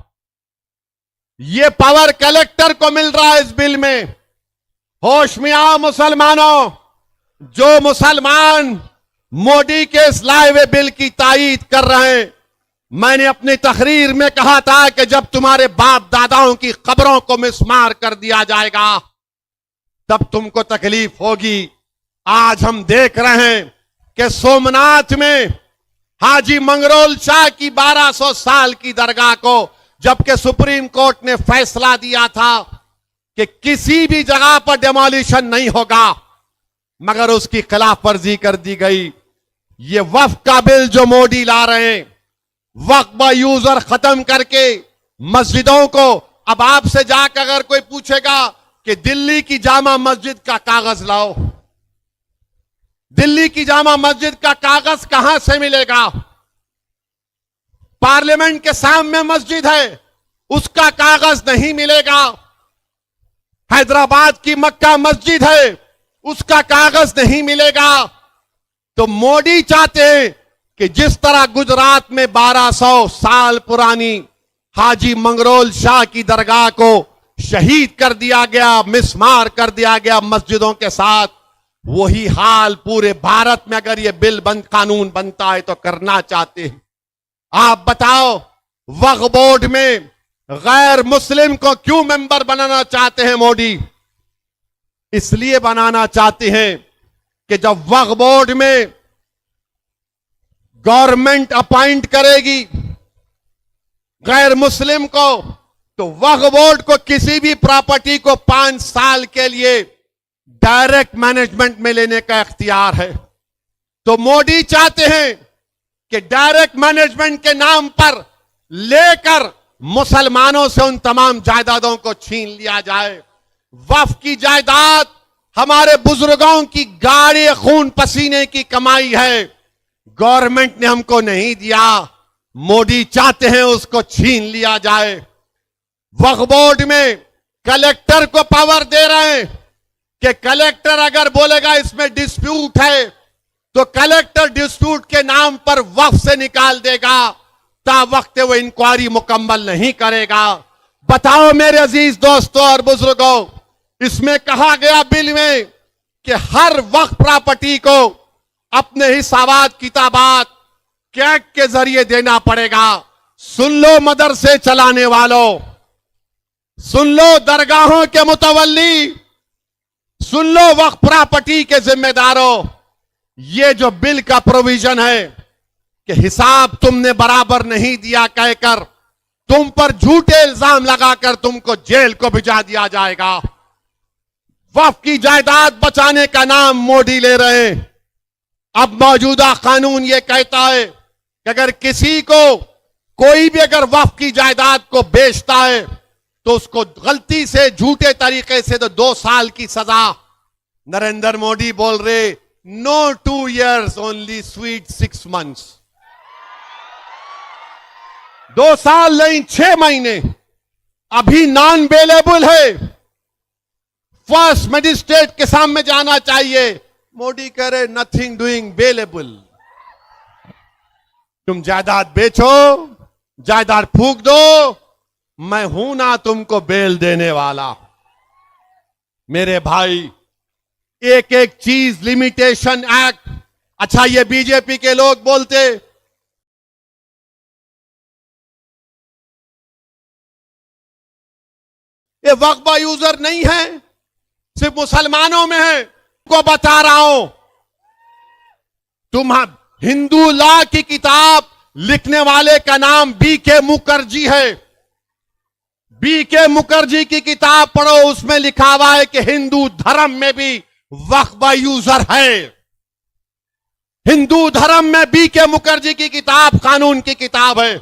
यह पावर कलेक्टर को मिल रहा है इस बिल में। होश में आओ मुसलमानों। जो मुसलमान मोदी के इस लाए हुए बिल की तायीद कर रहे हैं, मैंने अपनी तकरीर में कहा था कि जब तुम्हारे बाप दादाओं की कब्रों को मिसमार कर दिया जाएगा तब तुमको तकलीफ होगी। आज हम देख रहे हैं कि सोमनाथ में हाजी मंगरोल शाह की 1200 साल की दरगाह को, जबकि सुप्रीम कोर्ट ने फैसला दिया था कि किसी भी जगह पर डेमोलिशन नहीं होगा, मगर उसकी खिलाफ वर्जी कर दी गई। ये वक्फ का बिल जो मोदी ला रहे हैं, वक्फ यूजर खत्म करके मस्जिदों को, अब आपसे जाकर अगर कोई पूछेगा कि दिल्ली की जामा मस्जिद का कागज लाओ, दिल्ली की जामा मस्जिद का कागज कहां से मिलेगा? पार्लियामेंट के सामने मस्जिद है, उसका कागज नहीं मिलेगा। हैदराबाद की मक्का मस्जिद है, उसका कागज नहीं मिलेगा। तो मोदी चाहते हैं कि जिस तरह गुजरात में 1200 साल पुरानी हाजी मंगरोल शाह की दरगाह को शहीद कर दिया गया, मिसमार कर दिया गया मस्जिदों के साथ, वही हाल पूरे भारत में अगर यह बिल कानून बनता है तो करना चाहते हैं। आप बताओ, वक्फ बोर्ड में गैर मुस्लिम को क्यों मेंबर बनाना चाहते हैं मोदी? इसलिए बनाना चाहते हैं कि जब वक्फ बोर्ड में गवर्नमेंट अपॉइंट करेगी गैर मुस्लिम को, तो वक्फ बोर्ड को किसी भी प्रॉपर्टी को 5 साल के लिए डायरेक्ट मैनेजमेंट में लेने का इख्तियार है। तो मोदी चाहते हैं कि डायरेक्ट मैनेजमेंट के नाम पर लेकर मुसलमानों से उन तमाम जायदादों को छीन लिया जाए। वक्फ की जायदाद हमारे बुजुर्गों की गाढ़े खून पसीने की कमाई है, गवर्नमेंट ने हमको नहीं दिया, मोदी चाहते हैं उसको छीन लिया जाए। वक्फ बोर्ड में कलेक्टर को पावर दे रहे हैं कि कलेक्टर अगर बोलेगा इसमें डिस्प्यूट है तो कलेक्टर डिस्प्यूट के नाम पर वक्फ से निकाल देगा, ता वक्त वो इंक्वायरी मुकम्मल नहीं करेगा। बताओ मेरे अजीज दोस्तों और बुजुर्गों, इसमें कहा गया बिल में कि हर वक्फ प्रॉपर्टी को अपने हिसाबात किताबात कैग के जरिए देना पड़ेगा। सुन लो मदरसे चलाने वालों, सुन लो दरगाहों के मुतवल्ली, सुन लो वक्फ प्रॉपर्टी के जिम्मेदारों, ये जो बिल का प्रोविजन है कि हिसाब तुमने बराबर नहीं दिया कहकर तुम पर झूठे इल्जाम लगाकर तुमको जेल को भिजा दिया जाएगा। वक्फ की जायदाद बचाने का नाम मोदी ले रहे हैं। अब मौजूदा कानून यह कहता है कि अगर किसी को कोई भी अगर वक्फ की जायदाद को बेचता है तो उसको गलती से झूठे तरीके से तो 2 साल की सजा। नरेंद्र मोदी बोल रहे no 2 years only sweet 6 months। 2 साल नहीं 6 महीने अभी नॉन बेलेबल है, फर्स्ट मजिस्ट्रेट के सामने जाना चाहिए। मोदी कह रहे नथिंग डूइंग बेलेबल। तुम जायदाद बेचो, जायदाद फूंक दो, मैं हूं ना तुमको बेल देने वाला। मेरे भाई, एक एक चीज लिमिटेशन एक्ट, अच्छा ये बीजेपी के लोग बोलते ये वक्फ यूजर नहीं है, सिर्फ मुसलमानों में है। को बता रहा हूं, तुम हिंदू लॉ की किताब लिखने वाले का नाम बीके मुखर्जी है। बीके मुखर्जी की किताब पढ़ो, उसमें लिखा हुआ है कि हिंदू धर्म में भी वक्फ यूजर है। हिंदू धर्म में बीके मुखर्जी की किताब कानून की किताब है।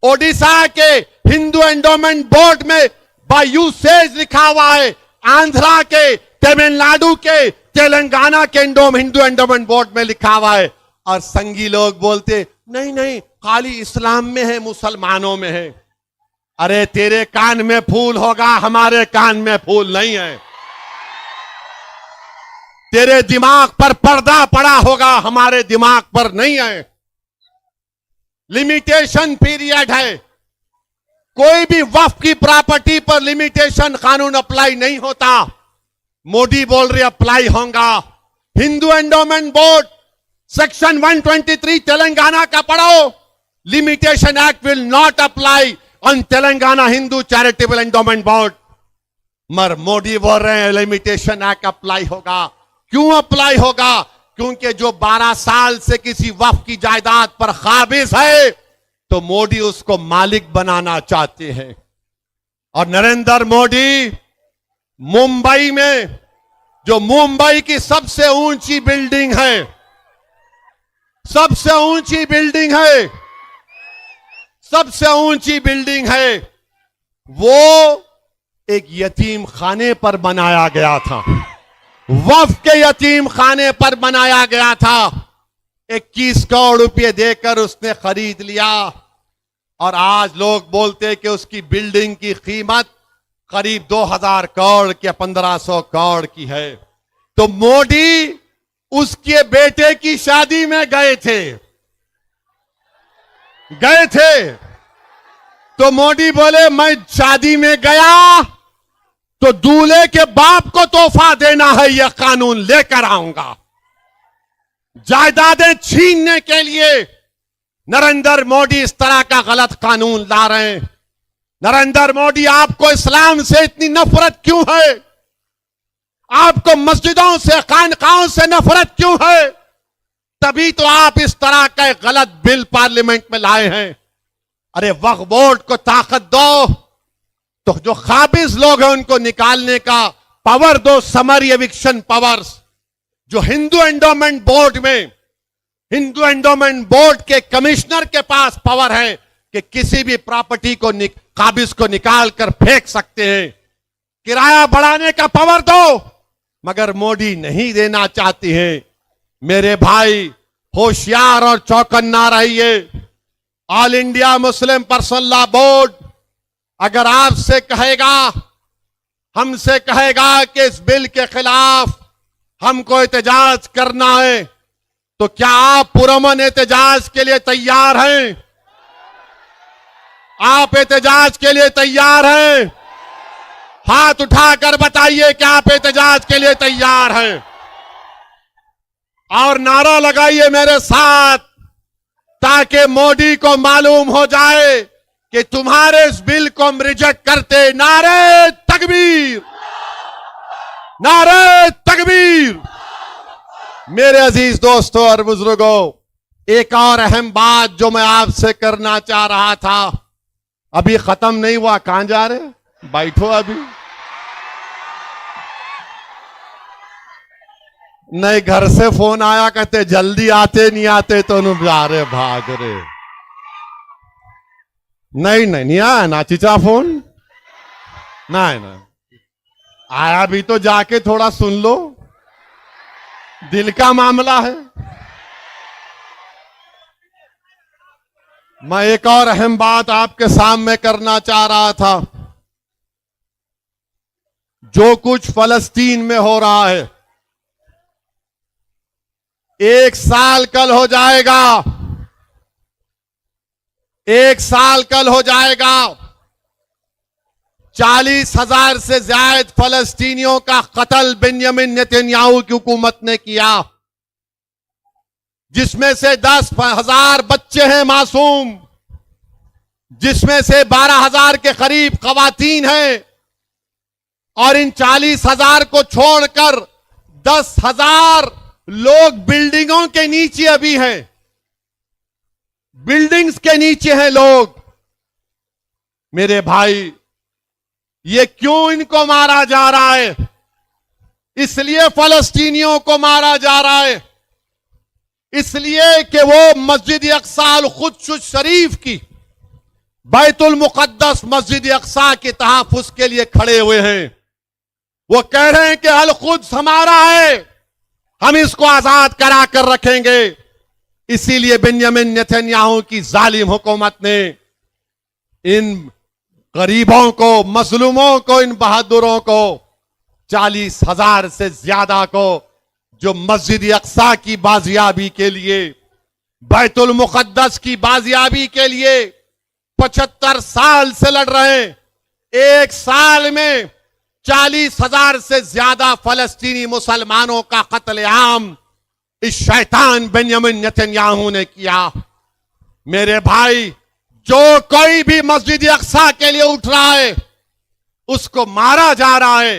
ओडिशा के हिंदू एंडोमेंट बोर्ड में बाय यूसेज लिखा हुआ है। आंध्रा के, तमिलनाडु के, तेलंगाना के हिंदू एंडोमेंट बोर्ड में लिखा हुआ है। और संगी लोग बोलते नहीं नहीं खाली इस्लाम में है, मुसलमानों में है। अरे तेरे कान में फूल होगा, हमारे कान में फूल नहीं है। तेरे दिमाग पर पर्दा पड़ा होगा, हमारे दिमाग पर नहीं है। लिमिटेशन पीरियड है। कोई भी वक्फ की प्रॉपर्टी पर लिमिटेशन कानून अप्लाई नहीं होता। मोदी बोल रहे अप्लाई होगा। Hindu endowment board section 123 Telangana का पढ़ो, limitation act will not apply on Telangana Hindu charitable endowment board. मगर मोदी बोल रहे हैं लिमिटेशन एक्ट अप्लाई होगा। क्यों अप्लाई होगा? क्योंकि जो 12 साल से किसी वक्फ की जायदाद पर काबिज है तो मोदी उसको मालिक बनाना चाहते हैं। और नरेंद्र मोदी मुंबई में, जो मुंबई की सबसे ऊंची बिल्डिंग है, सबसे ऊंची बिल्डिंग है, सबसे ऊंची बिल्डिंग है, वो एक यतीम खाने पर बनाया गया था। वक्फ के यतीम खाने पर बनाया गया था। 21 करोड़ रुपए देकर उसने खरीद लिया और आज लोग बोलते कि उसकी बिल्डिंग की कीमत करीब 2000 करोड़ के 1500 करोड़ की है। तो मोदी उसके बेटे की शादी में गए थे तो मोदी बोले मैं शादी में गया तो दूल्हे के बाप को तोहफा देना है, यह कानून लेकर आऊंगा। जायदादें छीनने के लिए नरेंद्र मोदी इस तरह का गलत कानून ला रहे हैं। नरेंद्र मोदी, आपको इस्लाम से इतनी नफरत क्यों है? आपको मस्जिदों से, खानकाहों से नफरत क्यों है? तभी तो आप इस तरह का एक गलत बिल पार्लियामेंट में लाए हैं। अरे वक्फ बोर्ड को ताकत दो, तो जो काबिज लोग हैं उनको निकालने का पावर दो, समरी एविक्शन पावर्स। जो हिंदू एंडोमेंट बोर्ड में, हिंदू एंडोमेंट बोर्ड के कमिश्नर के पास पावर है कि किसी भी प्रॉपर्टी को काबिज को निकाल कर फेंक सकते हैं। किराया बढ़ाने का पावर दो, मगर मोदी नहीं देना चाहती है। मेरे भाई, होशियार और चौकन्ना रहिए। All India Muslim personal law board अगर आपसे कहेगा, हमसे कहेगा कि इस बिल के खिलाफ हमको एहतजाज करना है, तो क्या आप पुरअमन एहतजाज के लिए तैयार हैं? आप एहतजाज के लिए तैयार हैं? हाथ उठाकर बताइए कि आप एहतजाज के लिए तैयार हैं। और नारा लगाइए मेरे साथ, ताकि मोदी को मालूम हो जाए कि तुम्हारे इस बिल को हम रिजेक्ट करते। नारे तकबीर, नारे तकबीर। मेरे अजीज दोस्तों और बुजुर्गों, एक और अहम बात जो मैं आपसे करना चाह रहा था, अभी खत्म नहीं हुआ। कहां जा रहे? बैठो अभी। नहीं, घर से फोन आया, कहते जल्दी आते नहीं आते तो जा रहे, भाग रहे। नहीं आया ना चीचा फोन? नहीं ना आया भी तो जाके थोड़ा सुन लो, दिल का मामला है। मैं एक और अहम बात आपके सामने करना चाह रहा था। जो कुछ फलस्तीन में हो रहा है, 1 साल कल हो जाएगा, 1 साल कल हो जाएगा। 40,000 से ज्यादा फलस्तीनियों का कत्ल बेंजामिन नेतन्याहू की हुकूमत ने किया, जिसमें से 10,000 बच्चे हैं मासूम, जिसमें से 12,000 के करीब खवातीन हैं। और इन 40,000 को छोड़कर 10,000 लोग बिल्डिंगों के नीचे अभी हैं, बिल्डिंग्स के नीचे हैं लोग। मेरे भाई, ये क्यों इनको मारा जा रहा है? इसलिए फलस्तीनियों को मारा जा रहा है, इसलिए कि वो मस्जिद अक्सा अल कुद्स शरीफ की, बैतुल मुकद्दस मस्जिद अक्सा के तहफ्फुज़ के लिए खड़े हुए हैं। वो कह रहे हैं कि अल कुद्स हमारा है, हम इसको आजाद करा कर रखेंगे। इसीलिए बेंजामिन नेतन्याहू की जालिम हुकूमत ने इन गरीबों को, मजलूमों को, इन बहादुरों को, 40,000 से ज्यादा को, जो मस्जिद अक्सा की बाजियाबी के लिए, बैतुल मुकद्दस की बाजियाबी के लिए 75 साल से लड़ रहे हैं। 1 साल में 40,000 से ज्यादा फलस्तीनी मुसलमानों का कत्लेआम इस शैतान बेंजामिन नेतन्याहू ने किया। मेरे भाई, जो कोई भी मस्जिद अक्सा के लिए उठ रहा है, उसको मारा जा रहा है,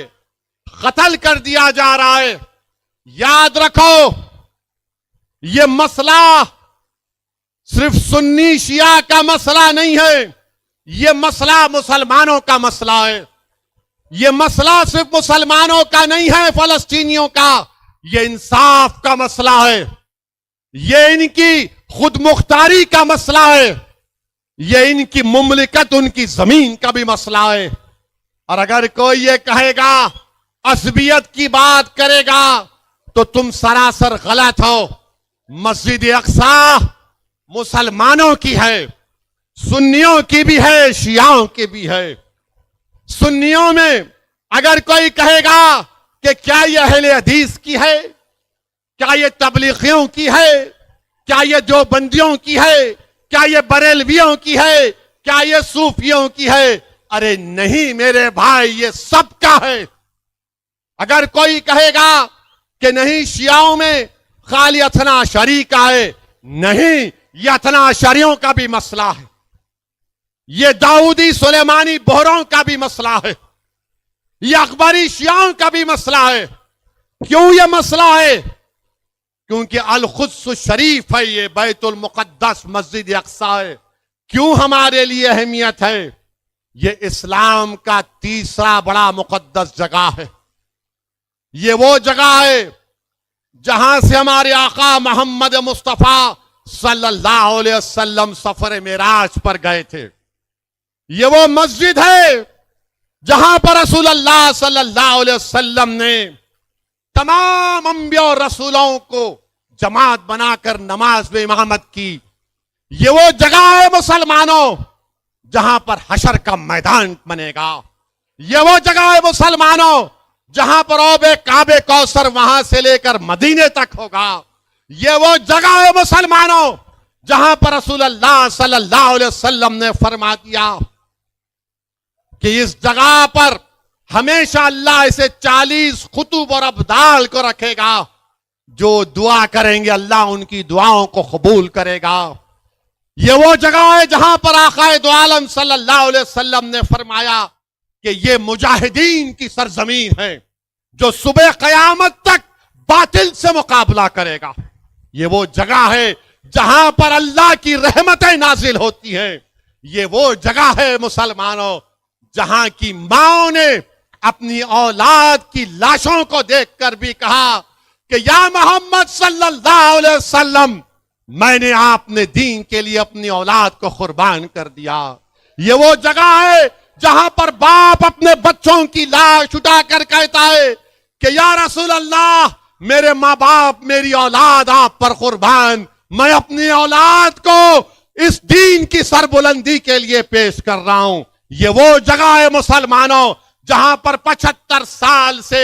कत्ल कर दिया जा रहा है। याद रखो, यह मसला सिर्फ सुन्नी शिया का मसला नहीं है, यह मसला मुसलमानों का मसला है। यह मसला सिर्फ मुसलमानों का नहीं है, फलस्तीनियों का, यह इंसाफ का मसला है, यह इनकी खुद मुख्तारी का मसला है, यह इनकी मुमलिकत, उनकी जमीन का भी मसला है। और अगर कोई ये कहेगा, असबियत की बात करेगा, तो तुम सरासर गलत हो। मस्जिद अक्सा मुसलमानों की है, सुन्नियों की भी है, शियाओं की भी है। सुन्नियों में अगर कोई कहेगा कि क्या यह अहले हदीस की है, क्या यह तबलीगियों की है, क्या यह देवबंदियों की है, क्या यह बरेलवियों की है, क्या यह सूफियों की है, अरे नहीं मेरे भाई, ये सबका है। अगर कोई कहेगा कि नहीं शियाओं में खाली अथना शरी का है, नहीं, यह अथना शरियों का भी मसला है, यह दाऊदी सुलेमानी बोहरों का भी मसला है, यह अकबरी शियाओं का भी मसला है। क्यों यह मसला है? क्योंकि अल कुद्स शरीफ है, ये बैतुल मुकद्दस मस्जिद अक्सा है। क्यों हमारे लिए अहमियत है? ये इस्लाम का तीसरा बड़ा मुकद्दस जगह है। ये वो जगह है जहां से हमारे आका मोहम्मद मुस्तफा सल्लल्लाहु अलैहि वसल्लम सफर मेराज पर गए थे। ये वो मस्जिद है जहां पर रसूलुल्लाह सल्लल्लाहु अलैहि वसल्लम ने तमाम अंबिया और रसूलों को जमात बनाकर नमाज में इमामत की। ये वो जगह है मुसलमानों जहां पर हशर का मैदान बनेगा। ये वो जगह है मुसलमानों जहां पर औबे काबे कौसर वहां से लेकर मदीने तक होगा। ये वो जगह है मुसलमानों जहां पर रसूलुल्लाह सल्लल्लाहु अलैहि वसल्लम ने फरमा दिया कि इस जगह पर हमेशा अल्लाह इसे 40 खुतूब और अब्दाल को रखेगा। जो दुआ करेंगे अल्लाह उनकी दुआओं को कबूल करेगा। यह वो जगह है जहां पर आकाए दो आलम सल्लल्लाहु अलैहि वसल्लम ने फरमाया कि यह मुजाहिदीन की सरजमीन है जो सुबह कयामत तक बातिल से मुकाबला करेगा। यह वो जगह है जहां पर अल्लाह की रहमतें नाजिल होती हैं। यह वो जगह है मुसलमानों जहां की माओ ने अपनी औलाद की लाशों को देखकर भी कहा कि या मोहम्मद सल्लल्लाहु अलैहि वसल्लम, मैंने आपने दीन के लिए अपनी औलाद को कुर्बान कर दिया। ये वो जगह है जहां पर बाप अपने बच्चों की लाश उठाकर कहता है कि या रसूल अल्लाह, मेरे माँ बाप, मेरी औलाद आप पर कुर्बान, मैं अपनी औलाद को इस दीन की सरबुलंदी के लिए पेश कर रहा हूं। ये वो जगह है मुसलमानों जहां पर 75 साल से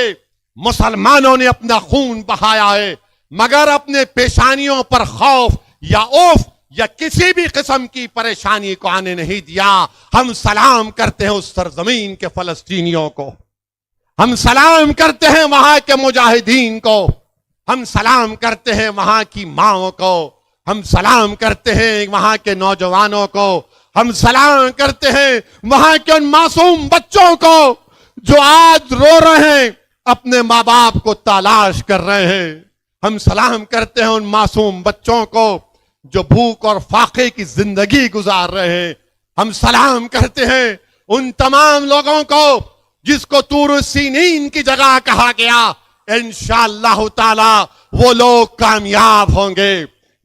मुसलमानों ने अपना खून बहाया है, मगर अपने पेशानियों पर खौफ या औफ या किसी भी किस्म की परेशानी को आने नहीं दिया। हम सलाम करते हैं उस सरजमीन के फलस्तीनियों को, हम सलाम करते हैं वहां के मुजाहिदीन को, हम सलाम करते हैं वहां की माओ को, हम सलाम करते हैं वहां के नौजवानों को, हम सलाम करते हैं वहां के उन मासूम बच्चों को जो आज रो रहे हैं, अपने माँ बाप को तलाश कर रहे हैं। हम सलाम करते हैं उन मासूम बच्चों को जो भूख और फाके की जिंदगी गुजार रहे हैं। हम सलाम करते हैं उन तमाम लोगों को जिसको तूर सीनीन की जगह कहा गया। इंशाअल्लाह ताला वो लोग कामयाब होंगे।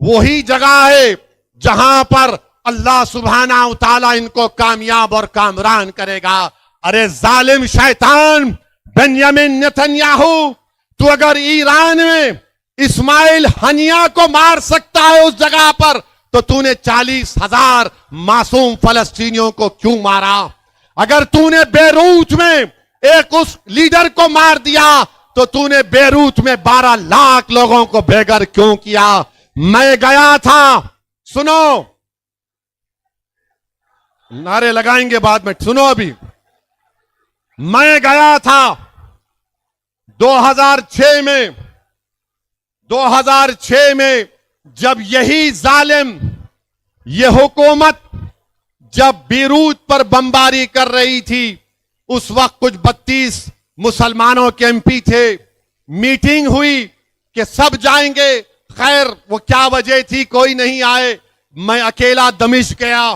वही जगह है जहां पर अल्लाह सुब्हानहू ताला इनको कामयाब और कामरान करेगा। अरे जालिम शैतान बेंयामिन नेतन्याहू, तू अगर ईरान में इस्माइल हनिया को मार सकता है उस जगह पर, तो तूने 40,000 मासूम फलस्तीनियों को क्यों मारा? अगर तूने बेरूत में एक उस लीडर को मार दिया, तो तूने बेरूत में 12 लाख लोगों को बेघर क्यों किया? मैं गया था, सुनो, नारे लगाएंगे बाद में, सुनो अभी। मैं गया था 2006 में जब यही जालिम, ये हुकूमत जब बीरूत पर बमबारी कर रही थी, उस वक्त कुछ 32 मुसलमानों के एमपी थे। मीटिंग हुई कि सब जाएंगे। खैर वो क्या वजह थी, कोई नहीं आए, मैं अकेला दमिश्क गया।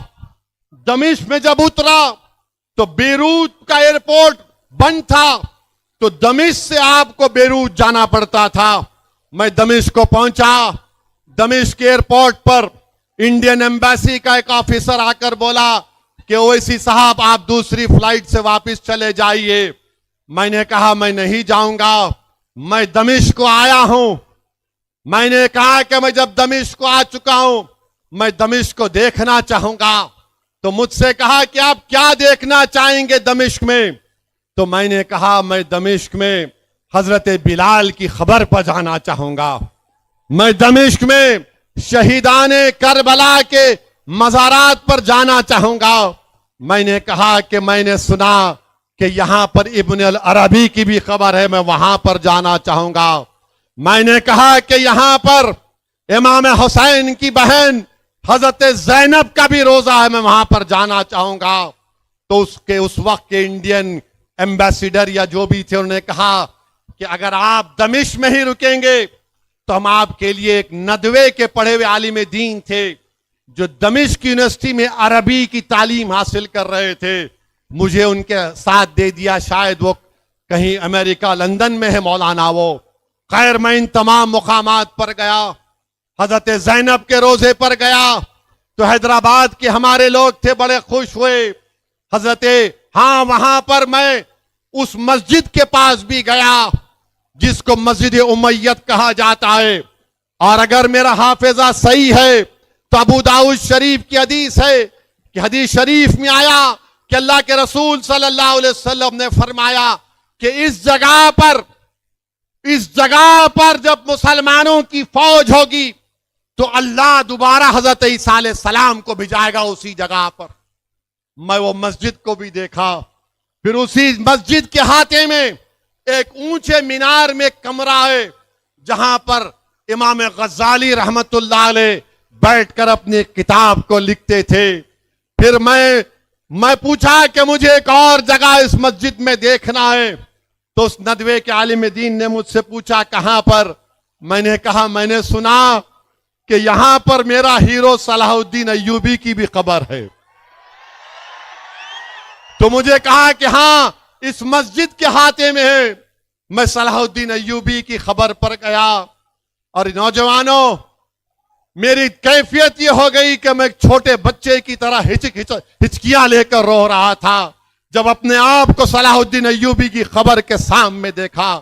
दमिश्क में जब उतरा तो बेरूत का एयरपोर्ट बंद था, तो दमिश्क से आपको बेरूत जाना पड़ता था। मैं दमिश्क को पहुंचा। दमिश्क एयरपोर्ट पर इंडियन एम्बेसी का एक ऑफिसर आकर बोला कि ओवैसी साहब आप दूसरी फ्लाइट से वापस चले जाइए। मैंने कहा मैं नहीं जाऊंगा, मैं दमिश्क को आया हूं। मैंने कहा कि मैं जब दमिश्क को आ चुका हूं, मैं दमिश्क को देखना चाहूंगा। तो मुझसे कहा कि आप क्या देखना चाहेंगे दमिश्क में? तो मैंने कहा मैं दमिश्क में हजरत बिलाल की खबर पर जाना चाहूंगा। मैं दमिश्क में शहीदाने करबला के मज़ारात पर जाना चाहूंगा। मैंने कहा कि मैंने सुना कि यहां पर इब्न अल अरबी की भी खबर है, मैं वहां पर जाना चाहूंगा। मैंने कहा कि यहां पर इमाम हुसैन की बहन हजरत ज़ैनब का भी रोजा है, मैं वहां पर जाना चाहूंगा। तो उस वक्त के इंडियन एम्बेसडर या जो भी थे, उन्होंने कहा कि अगर आप दमिश्क में ही रुकेंगे तो हम आपके लिए, एक नदवे के पढ़े हुए आलिम दीन थे जो दमिश्क यूनिवर्सिटी में अरबी की तालीम हासिल कर रहे थे, मुझे उनके साथ दे दिया। शायद वो कहीं अमेरिका लंदन में है मौलाना वो। खैर मैं इन तमाम मुकामात पर गया। हजरत ज़ैनब के रोजे पर गया तो हैदराबाद के हमारे लोग थे, बड़े खुश हुए। हाँ वहां पर मैं उस मस्जिद के पास भी गया जिसको मस्जिद उमैयद कहा जाता है। और अगर मेरा हाफिजा सही है तो अबू दाऊद शरीफ की हदीस है कि हदीस शरीफ में आया कि अल्लाह के रसूल सल्लल्लाहु अलैहि वसल्लम ने फरमाया कि इस जगह पर जब मुसलमानों की फौज होगी तो अल्लाह दोबारा हजरत ईसा अलैहि सलाम को भिजाएगा उसी जगह पर। मैं वो मस्जिद को भी देखा। फिर उसी मस्जिद के हाथे में एक ऊंचे मीनार में एक कमरा है जहां पर इमाम गज़ाली रहमतुल्लाह अलैह बैठकर अपनी किताब को लिखते थे। फिर मैं पूछा कि मुझे एक और जगह इस मस्जिद में देखना है। तो उस नदवे के आलिम दीन ने मुझसे पूछा कहां पर? मैंने कहा मैंने सुना कि यहां पर मेरा हीरो सलाहुद्दीन अय्यूबी की भी खबर है। तो मुझे कहा कि हां इस मस्जिद के हाथे में है। मैं सलाहुद्दीन अय्यूबी की खबर पर गया। और नौजवानों, मेरी कैफियत यह हो गई कि मैं एक छोटे बच्चे की तरह हिचकियां लेकर रो रहा था जब अपने आप को सलाहुद्दीन अय्यूबी की खबर के सामने देखा।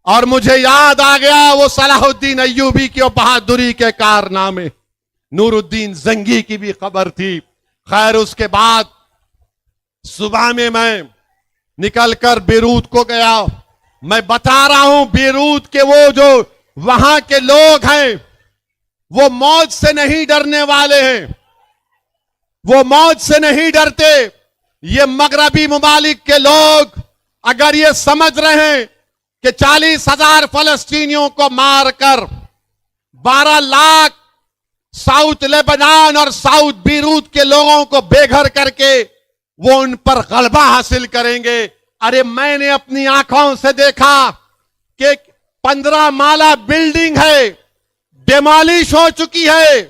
और मुझे याद आ गया वो सलाहुद्दीन अय्यूबी की बहादुरी के कारनामे। नूरुद्दीन जंगी की भी खबर थी। खैर उसके बाद सुबह में मैं निकलकर बेरूत को गया। मैं बता रहा हूं बेरूत के वो जो वहां के लोग हैं वो मौत से नहीं डरने वाले हैं, वो मौत से नहीं डरते। ये मगरबी मुमालिक के लोग अगर ये समझ रहे हैं कि 40,000 फलस्तीनियों को मारकर 12 लाख साउथ लेबनान और साउथ बेरूत के लोगों को बेघर करके वो उन पर गलबा हासिल करेंगे। अरे मैंने अपनी आंखों से देखा कि 15 माला बिल्डिंग है, डिमोलिश हो चुकी है,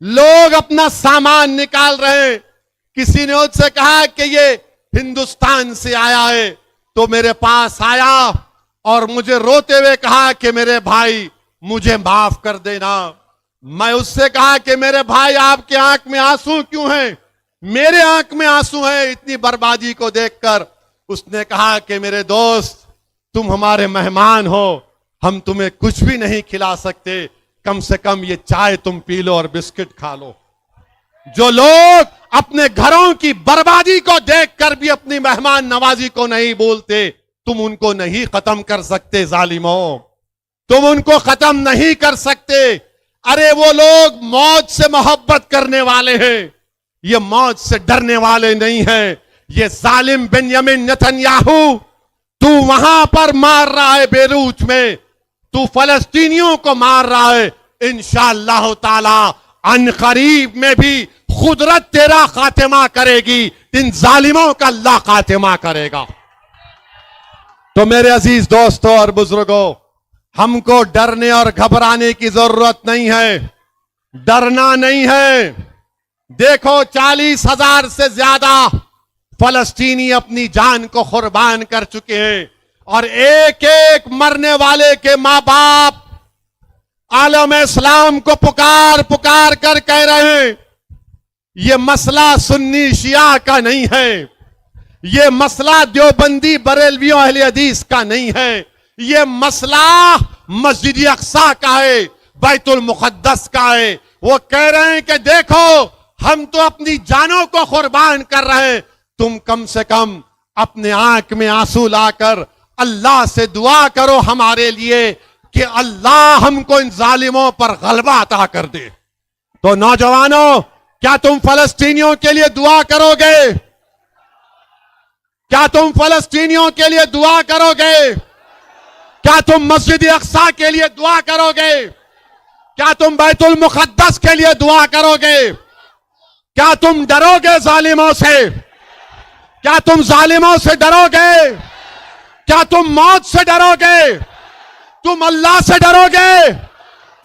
लोग अपना सामान निकाल रहे हैं। किसी ने उससे कहा कि ये हिंदुस्तान से आया है, तो मेरे पास आया और मुझे रोते हुए कहा कि मेरे भाई मुझे माफ कर देना। मैं उससे कहा कि मेरे भाई आपके आंख में आंसू क्यों हैं? मेरे आंख में आंसू हैं इतनी बर्बादी को देखकर। उसने कहा कि मेरे दोस्त तुम हमारे मेहमान हो, हम तुम्हें कुछ भी नहीं खिला सकते, कम से कम ये चाय तुम पी लो और बिस्किट खा लो। जो लोग अपने घरों की बर्बादी को देखकर भी अपनी मेहमान नवाजी को नहीं बोलते, तुम उनको नहीं खत्म कर सकते जालिमों, तुम उनको खत्म नहीं कर सकते। अरे वो लोग मौत से मोहब्बत करने वाले हैं, ये मौत से डरने वाले नहीं हैं। ये जालिम बेंयामिन नेतन्याहू तू वहां पर मार रहा है बेरूत में, तू फलस्तीनियों को मार रहा है। इंशाअल्लाह ताला अनकरीब में भी खुदरत तेरा खातिमा करेगी, इन जालिमों का अल्लाह खातिमा करेगा। तो मेरे अजीज दोस्तों और बुजुर्गों, हमको डरने और घबराने की जरूरत नहीं है, डरना नहीं है। देखो 40,000 से ज्यादा फलस्तीनी अपनी जान को कुर्बान कर चुके हैं और एक एक मरने वाले के मां बाप आलम इस्लाम को पुकार पुकार कर कह रहे हैं, ये मसला सुन्नी शिया का नहीं है, ये मसला देवबंदी बरेलवियों अहले हदीस का नहीं है, ये मसला मस्जिद अक्सा का है, बैतुल मुक़द्दस का है। वो कह रहे हैं कि देखो हम तो अपनी जानों को कुर्बान कर रहे हैं, तुम कम से कम अपने आंख में आंसू लाकर अल्लाह से दुआ करो हमारे लिए कि अल्लाह हमको इन जालिमों पर गलबा अता कर दे। तो नौजवानों, क्या तुम फलस्तीनियों के लिए दुआ करोगे? क्या तुम फलस्तीनियों के लिए दुआ करोगे? क्या तुम मस्जिद अक्सा के लिए दुआ करोगे? क्या तुम बैतुल मुक़द्दस के लिए दुआ करोगे? क्या तुम डरोगे जालिमों से? क्या तुम जालिमों से डरोगे? क्या तुम मौत से डरोगे? तुम अल्लाह से डरोगे?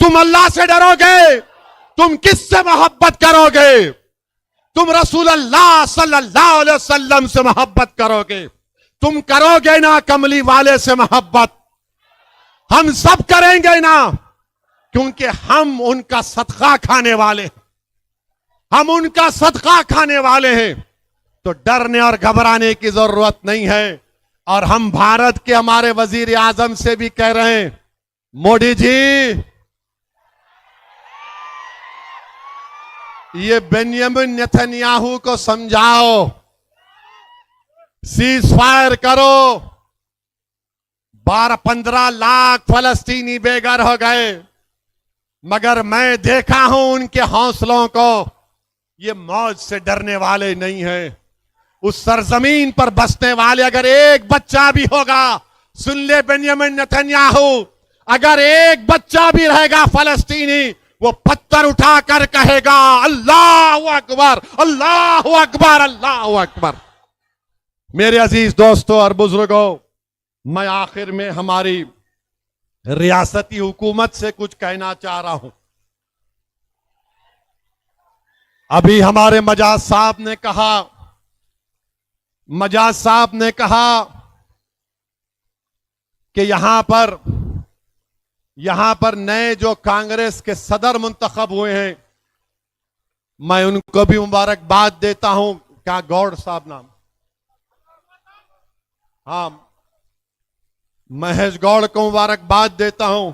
तुम अल्लाह से डरोगे? तुम किससे मोहब्बत करोगे? तुम रसूल अल्लाह सल्लल्लाहु अलैहि वसल्लम से मोहब्बत करोगे। तुम करोगे ना कमली वाले से मोहब्बत? हम सब करेंगे ना, क्योंकि हम उनका सदका खाने वाले हैं, हम उनका सदका खाने वाले हैं। तो डरने और घबराने की जरूरत नहीं है। और हम भारत के हमारे वजीर आजम से भी कह रहे हैं, मोदी जी ये बेंजामिन नेतन्याहू को समझाओ, सीज फायर करो। 12-15 लाख फलस्तीनी बेघर हो गए, मगर मैं देखा हूं उनके हौसलों को, ये मौत से डरने वाले नहीं हैं। उस सरजमीन पर बसने वाले अगर एक बच्चा भी होगा, सुन ले बेंजामिन नेतन्याहू, अगर एक बच्चा भी रहेगा फलस्तीनी, वो पत्थर उठाकर कहेगा अल्लाहु अकबर, अल्लाहु अकबर, अल्लाहु अकबर। मेरे अजीज दोस्तों और बुजुर्गों, मैं आखिर में हमारी रियासती हुकूमत से कुछ कहना चाह रहा हूं। अभी हमारे मजाज साहब ने कहा कि यहां पर नए जो कांग्रेस के सदर मुंतखब हुए हैं, मैं उनको भी मुबारकबाद देता हूं। क्या गौड़ साहब नाम? हाँ, महेश गौड़ को मुबारकबाद देता हूं,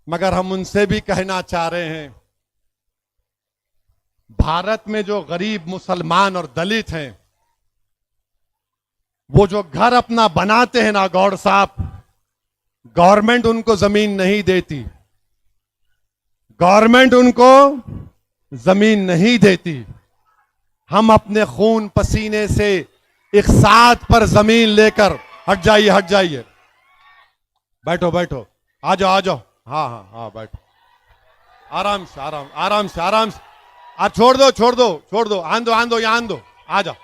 मगर हम उनसे भी कहना चाह रहे हैं, भारत में जो गरीब मुसलमान और दलित हैं, वो जो घर अपना बनाते हैं ना गौड़ साहब, गवर्नमेंट उनको जमीन नहीं देती, गवर्नमेंट उनको जमीन नहीं देती। हम अपने खून पसीने से एक साथ पर जमीन लेकर, हट जाइए, बैठो, आ जाओ, हाँ, बैठो, आराम से, छोड़ दो, आन दो, यहाँ आन दो, आ जाओ।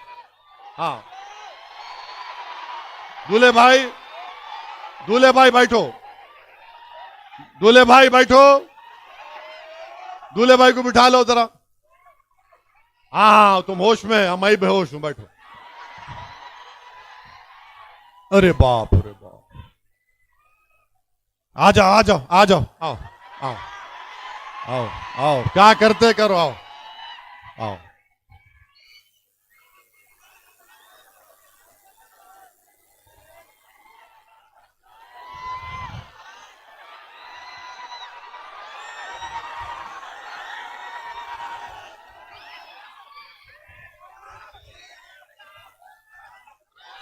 हाँ, दूल्हे भाई बैठो, दूल्हे भाई को बिठा लो जरा। हाँ, तुम होश में, मैं बेहोश हूं, बैठो। अरे बाप, आ जाओ, आओ, क्या करते करो, आओ।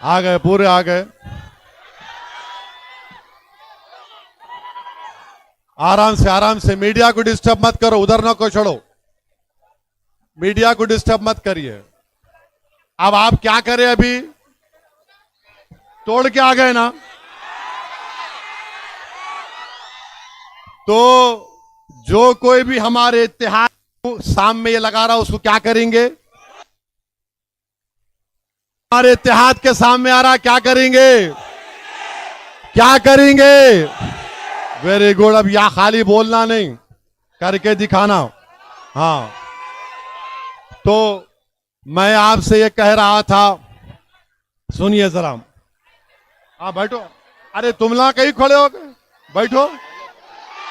आ गए, पूरे आ गए। आराम से, मीडिया को डिस्टर्ब मत करो, उधर ना को छोड़ो, मीडिया को डिस्टर्ब मत करिए। अब आप क्या करें, अभी तोड़ के आ गए ना, तो जो कोई भी हमारे इत्तेहाद सामने ये लगा रहा उसको क्या करेंगे? हमारे इत्तेहाद के सामने आ रहा, क्या करेंगे? Very good. अब या खाली बोलना नहीं, करके दिखाना। हाँ, तो मैं आपसे ये कह रहा था, सुनिए जरा। हाँ बैठो। अरे तुम लोग कहीं खड़े हो गए, बैठो।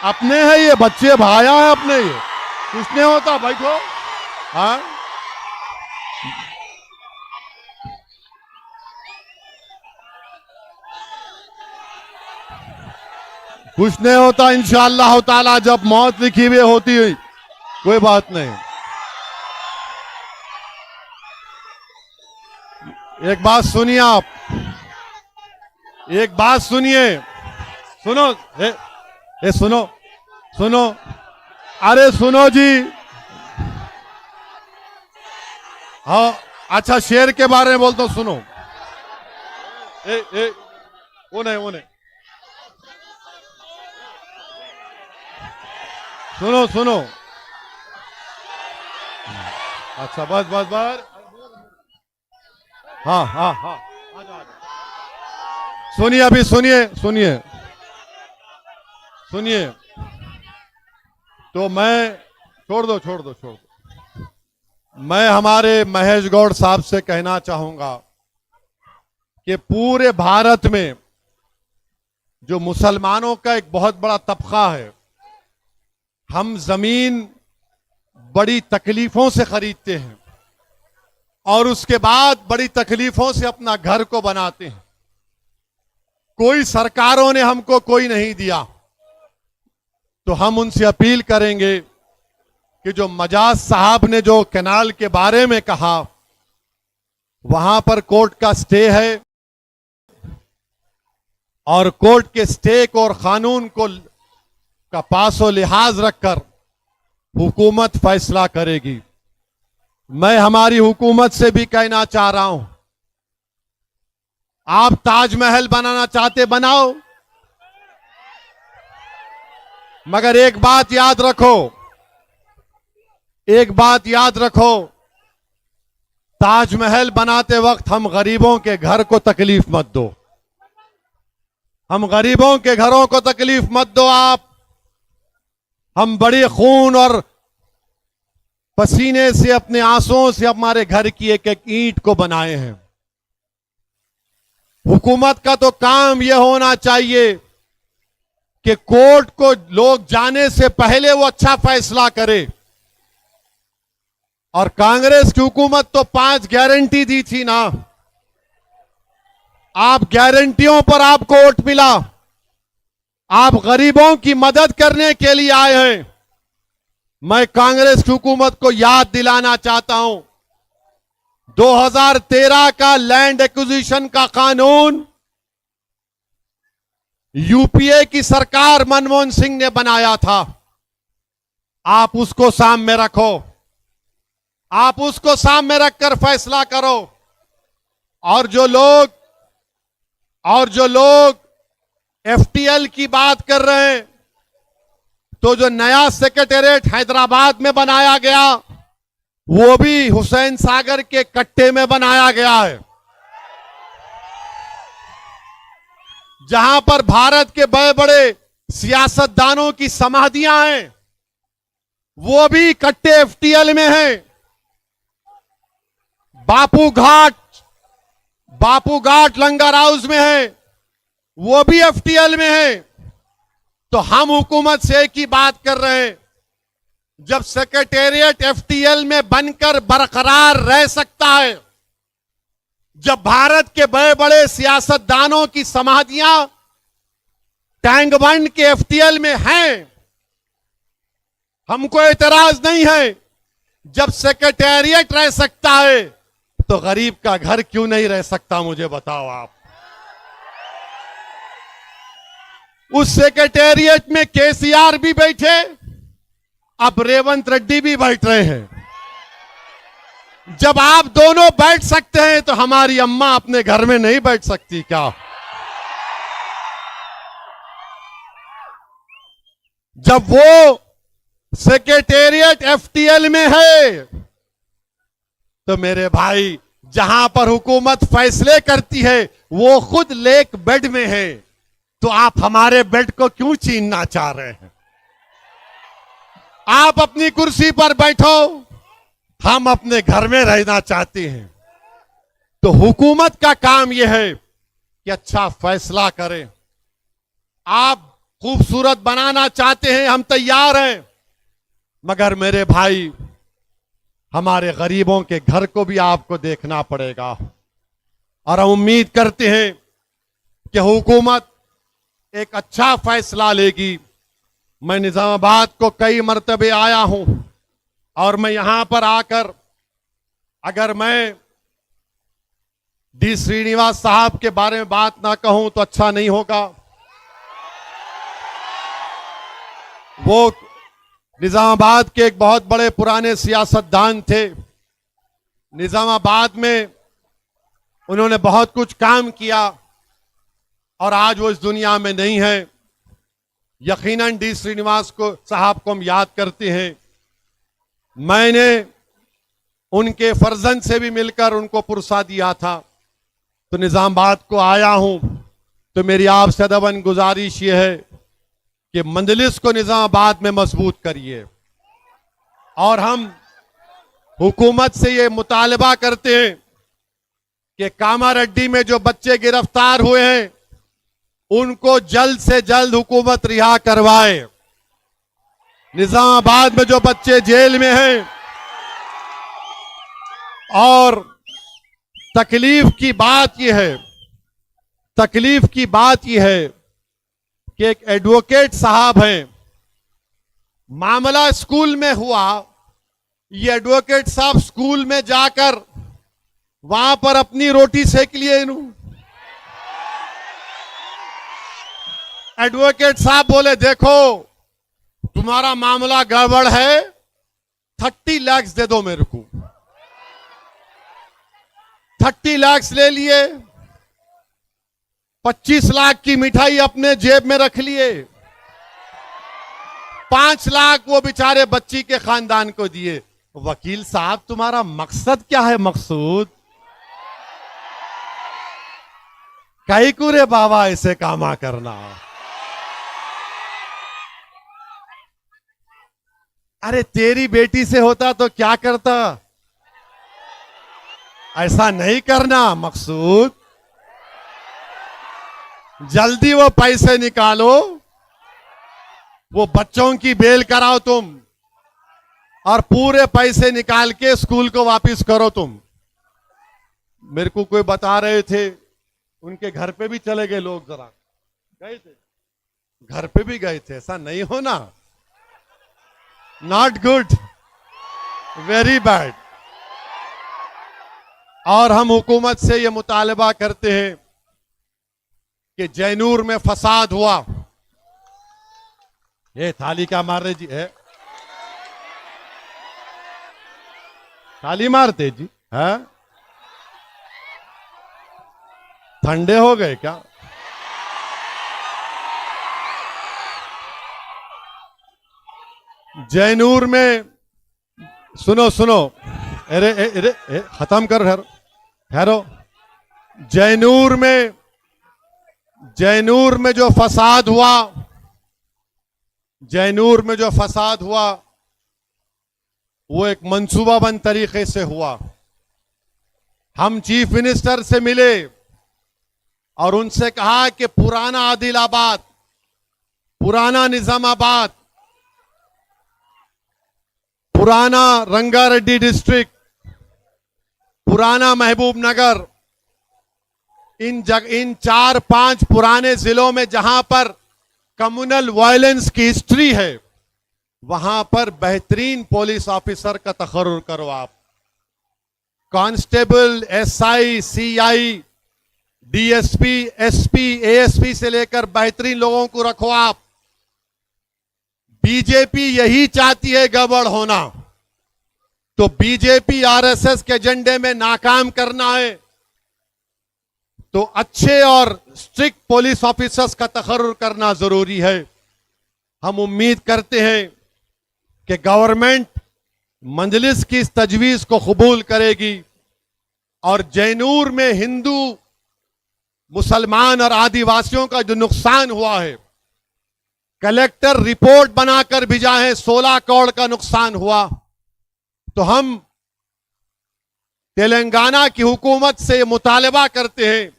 अपने हैं ये बच्चे, भाया है अपने, ये कुछ नहीं होता, बैठो। हाँ, कुछ नहीं होता इंशाअल्लाह ताला, जब मौत लिखी हुई होती है, कोई बात नहीं। एक बात सुनिए आप, एक बात सुनिए, सुनो। सुनो, सुनो, अरे सुनो जी। हाँ, अच्छा शेर के बारे में बोलता हूं, सुनो। वो नहीं, सुनो सुनो। अच्छा बस बस बस। हाँ हाँ हाँ, सुनिए, अभी सुनिए, सुनिए, सुनिए। तो मैं, छोड़ दो छोड़ दो छोड़ दो। मैं हमारे महेश गौड़ साहब से कहना चाहूंगा कि पूरे भारत में जो मुसलमानों का एक बहुत बड़ा तबका है, हम जमीन बड़ी तकलीफों से खरीदते हैं और उसके बाद बड़ी तकलीफों से अपना घर को बनाते हैं। कोई सरकारों ने हमको कोई नहीं दिया, तो हम उनसे अपील करेंगे कि जो मजाज साहब ने जो कैनाल के बारे में कहा, वहां पर कोर्ट का स्टे है और कोर्ट के स्टे को और कानून को का पासो लिहाज रखकर हुकूमत फैसला करेगी। मैं हमारी हुकूमत से भी कहना चाह रहा हूं, आप ताजमहल बनाना चाहते बनाओ, मगर एक बात याद रखो, एक बात याद रखो, ताजमहल बनाते वक्त हम गरीबों के घर को तकलीफ मत दो, हम गरीबों के घरों को तकलीफ मत दो आप। हम बड़ी खून और पसीने से, अपने आंसुओं से हमारे घर की एक एक ईंट को बनाए हैं। हुकूमत का तो काम यह होना चाहिए कि कोर्ट को लोग जाने से पहले वो अच्छा फैसला करे। और कांग्रेस की हुकूमत तो 5 गारंटी दी थी ना, आप गारंटियों पर आपको वोट मिला, आप गरीबों की मदद करने के लिए आए हैं। मैं कांग्रेस की हुकूमत को याद दिलाना चाहता हूं, 2013 का लैंड एक्विजिशन का कानून यूपीए की सरकार मनमोहन सिंह ने बनाया था। आप उसको सामने रखो, आप उसको सामने रखकर फैसला करो। और जो लोग एफटीएल की बात कर रहे हैं, तो जो नया सेक्रेटेरिएट हैदराबाद में बनाया गया, वो भी हुसैन सागर के कट्टे में बनाया गया है, जहां पर भारत के बड़े बड़े सियासतदानों की समाधियां हैं, वो भी कट्टे एफटीएल में हैं। बापू घाट लंगर हाउस में है, वो भी एफटीएल में है। तो हम हुकूमत से एक ही बात कर रहे हैं, जब सेक्रेटेरिएट एफटीएल में बनकर बरकरार रह सकता है, जब भारत के बड़े बड़े सियासतदानों की समाधियां टैंक बंड के एफटीएल में हैं, हमको एतराज नहीं है। जब सेक्रेटेरिएट रह सकता है, तो गरीब का घर क्यों नहीं रह सकता, मुझे बताओ आप। उस सेक्रेटेरिएट में केसीआर भी बैठे, अब रेवंत रेड्डी भी बैठ रहे हैं। जब आप दोनों बैठ सकते हैं, तो हमारी अम्मा अपने घर में नहीं बैठ सकती क्या? जब वो सेक्रेटेरिएट एफटीएल में है, तो मेरे भाई, जहां पर हुकूमत फैसले करती है, वो खुद लेक बेड में है। तो आप हमारे बेड को क्यों छीनना चाह रहे हैं? आप अपनी कुर्सी पर बैठो, हम अपने घर में रहना चाहते हैं। तो हुकूमत का काम यह है कि अच्छा फैसला करें। आप खूबसूरत बनाना चाहते हैं, हम तैयार हैं, मगर मेरे भाई हमारे गरीबों के घर को भी आपको देखना पड़ेगा। और हम उम्मीद करते हैं कि हुकूमत एक अच्छा फैसला लेगी। मैं निजामाबाद को कई मर्तबे आया हूं और मैं यहां पर आकर अगर मैं डी श्रीनिवास साहब के बारे में बात ना कहूं तो अच्छा नहीं होगा। वो निजामाबाद के एक बहुत बड़े पुराने सियासतदान थे। निजामाबाद में उन्होंने बहुत कुछ काम किया और आज वो इस दुनिया में नहीं है। यकीनन डी श्रीनिवास को साहब को हम याद करते हैं। मैंने उनके फर्जंद से भी मिलकर उनको पुरसा दिया था। तो निजामाबाद को आया हूं तो मेरी आपसे अदबन गुजारिश ये है कि मंजलिस को निजामाबाद में मजबूत करिए। और हम हुकूमत से ये मुतालबा करते हैं कि कामारेड्डी में जो बच्चे गिरफ्तार हुए हैं उनको जल्द से जल्द हुकूमत रिहा करवाए। निजामाबाद में जो बच्चे जेल में हैं, और तकलीफ की बात यह है, तकलीफ की बात यह है कि एक एडवोकेट साहब हैं, मामला स्कूल में हुआ। ये एडवोकेट साहब स्कूल में जाकर वहां पर अपनी रोटी सेक लिए। एडवोकेट साहब बोले देखो तुम्हारा मामला गड़बड़ है, 30 लाख दे दो मेरे को। 30 लाख ले लिए, 25 लाख की मिठाई अपने जेब में रख लिए, 5 लाख वो बेचारे बच्ची के खानदान को दिए। वकील साहब तुम्हारा मकसद क्या है? मकसूद कई कुरे बाबा ऐसे कामा करना। अरे तेरी बेटी से होता तो क्या करता? ऐसा नहीं करना मकसूद। जल्दी वो पैसे निकालो, वो बच्चों की बेल कराओ तुम, और पूरे पैसे निकाल के स्कूल को वापस करो तुम। मेरे को कोई बता रहे थे उनके घर पे भी चले गए लोग, जरा गए थे, घर पे भी गए थे। ऐसा नहीं होना, नॉट गुड, वेरी बैड। और हम हुकूमत से ये मुतालबा करते हैं कि जैनूर में फसाद हुआ। ये थाली क्या मार रहे जी? है थाली मारते जी? है ठंडे हो गए क्या? जैनूर में सुनो सुनो, अरे अरे खत्म करो, ठहरो ठहरो। जैनूर में जो फसाद हुआ, जैनूर में जो फसाद हुआ वो एक मंसूबाबंद तरीके से हुआ। हम चीफ मिनिस्टर से मिले और उनसे कहा कि पुराना आदिलाबाद, पुराना निजामाबाद, पुराना रंगारेड्डी डिस्ट्रिक्ट, पुराना महबूब नगर, इन 4-5 पुराने जिलों में जहां पर कम्युनल वायलेंस की हिस्ट्री है, वहां पर बेहतरीन पुलिस ऑफिसर का तकर्रुर करो आप। Constable, SI, CI, DSP, SP, ASP से लेकर बेहतरीन लोगों को रखो आप। बीजेपी यही चाहती है गड़बड़ होना, तो बीजेपी आरएसएस के एजेंडे में नाकाम करना है तो अच्छे और स्ट्रिक्ट पुलिस ऑफिसर्स का तकर्रुर करना जरूरी है। हम उम्मीद करते हैं कि गवर्नमेंट मंजलिस की इस तजवीज को कबूल करेगी और जैनूर में हिंदू मुसलमान और आदिवासियों का जो नुकसान हुआ है, कलेक्टर रिपोर्ट बनाकर भेजा है 16 करोड़ का नुकसान हुआ। तो हम तेलंगाना की हुकूमत से मुतालबा करते हैं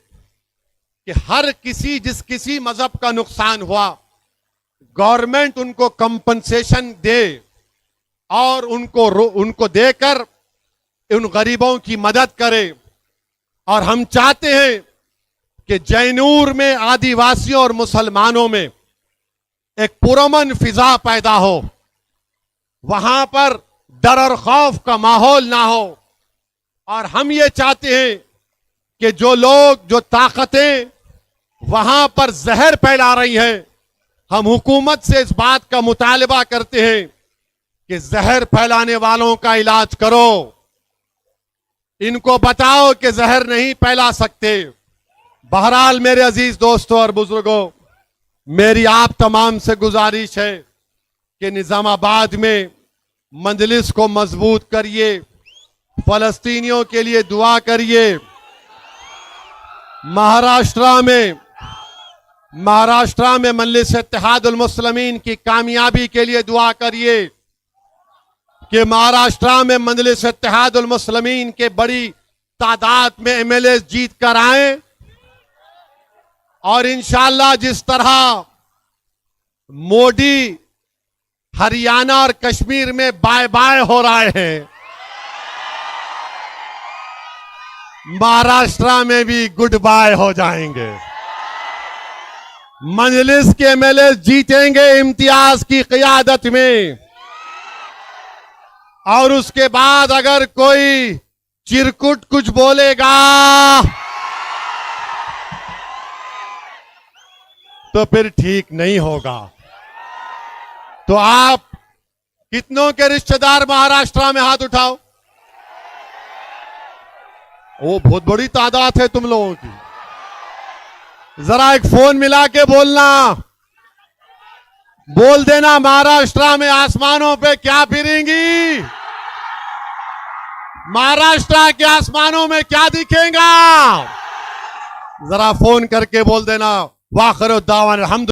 कि हर किसी मजहब का नुकसान हुआ, गवर्नमेंट उनको कंपनसेशन दे और उनको देकर उन गरीबों की मदद करे। और हम चाहते हैं कि जैनूर में आदिवासियों और मुसलमानों में एक पुरअमन फिजा पैदा हो, वहां पर डर और खौफ का माहौल ना हो। और हम ये चाहते हैं कि जो ताकतें वहां पर जहर फैला रही हैं, हम हुकूमत से इस बात का मुतालबा करते हैं कि जहर फैलाने वालों का इलाज करो, इनको बताओ कि जहर नहीं फैला सकते। बहरहाल मेरे अजीज दोस्तों और बुजुर्गों, मेरी आप तमाम से गुजारिश है कि निजामाबाद में मजलिस को मजबूत करिए, फलस्तीनियों के लिए दुआ करिए। महाराष्ट्र में मजलिस इत्तेहादुल मुस्लिमीन की कामयाबी के लिए दुआ करिए कि महाराष्ट्र में मजलिस इत्तेहादुल मुस्लिमीन के बड़ी तादाद में एमएलए जीत कर आए। और इंशाअल्लाह जिस तरह मोदी हरियाणा और कश्मीर में बाय बाय हो रहे हैं, महाराष्ट्र में भी गुड बाय हो जाएंगे। मजलिस के एमएलए जीतेंगे इम्तियाज की क़ियादत में। और उसके बाद अगर कोई चिरकुट कुछ बोलेगा तो फिर ठीक नहीं होगा। तो आप कितनों के रिश्तेदार महाराष्ट्र में हाथ उठाओ। वो बहुत बड़ी तादाद है तुम लोगों की। जरा एक फोन मिला के बोल देना महाराष्ट्र में आसमानों पे क्या फिरेंगी, महाराष्ट्र के आसमानों में क्या दिखेगा। जरा फोन करके बोल देना। वाखिर दावान अल्हम्दुलिल्लाह।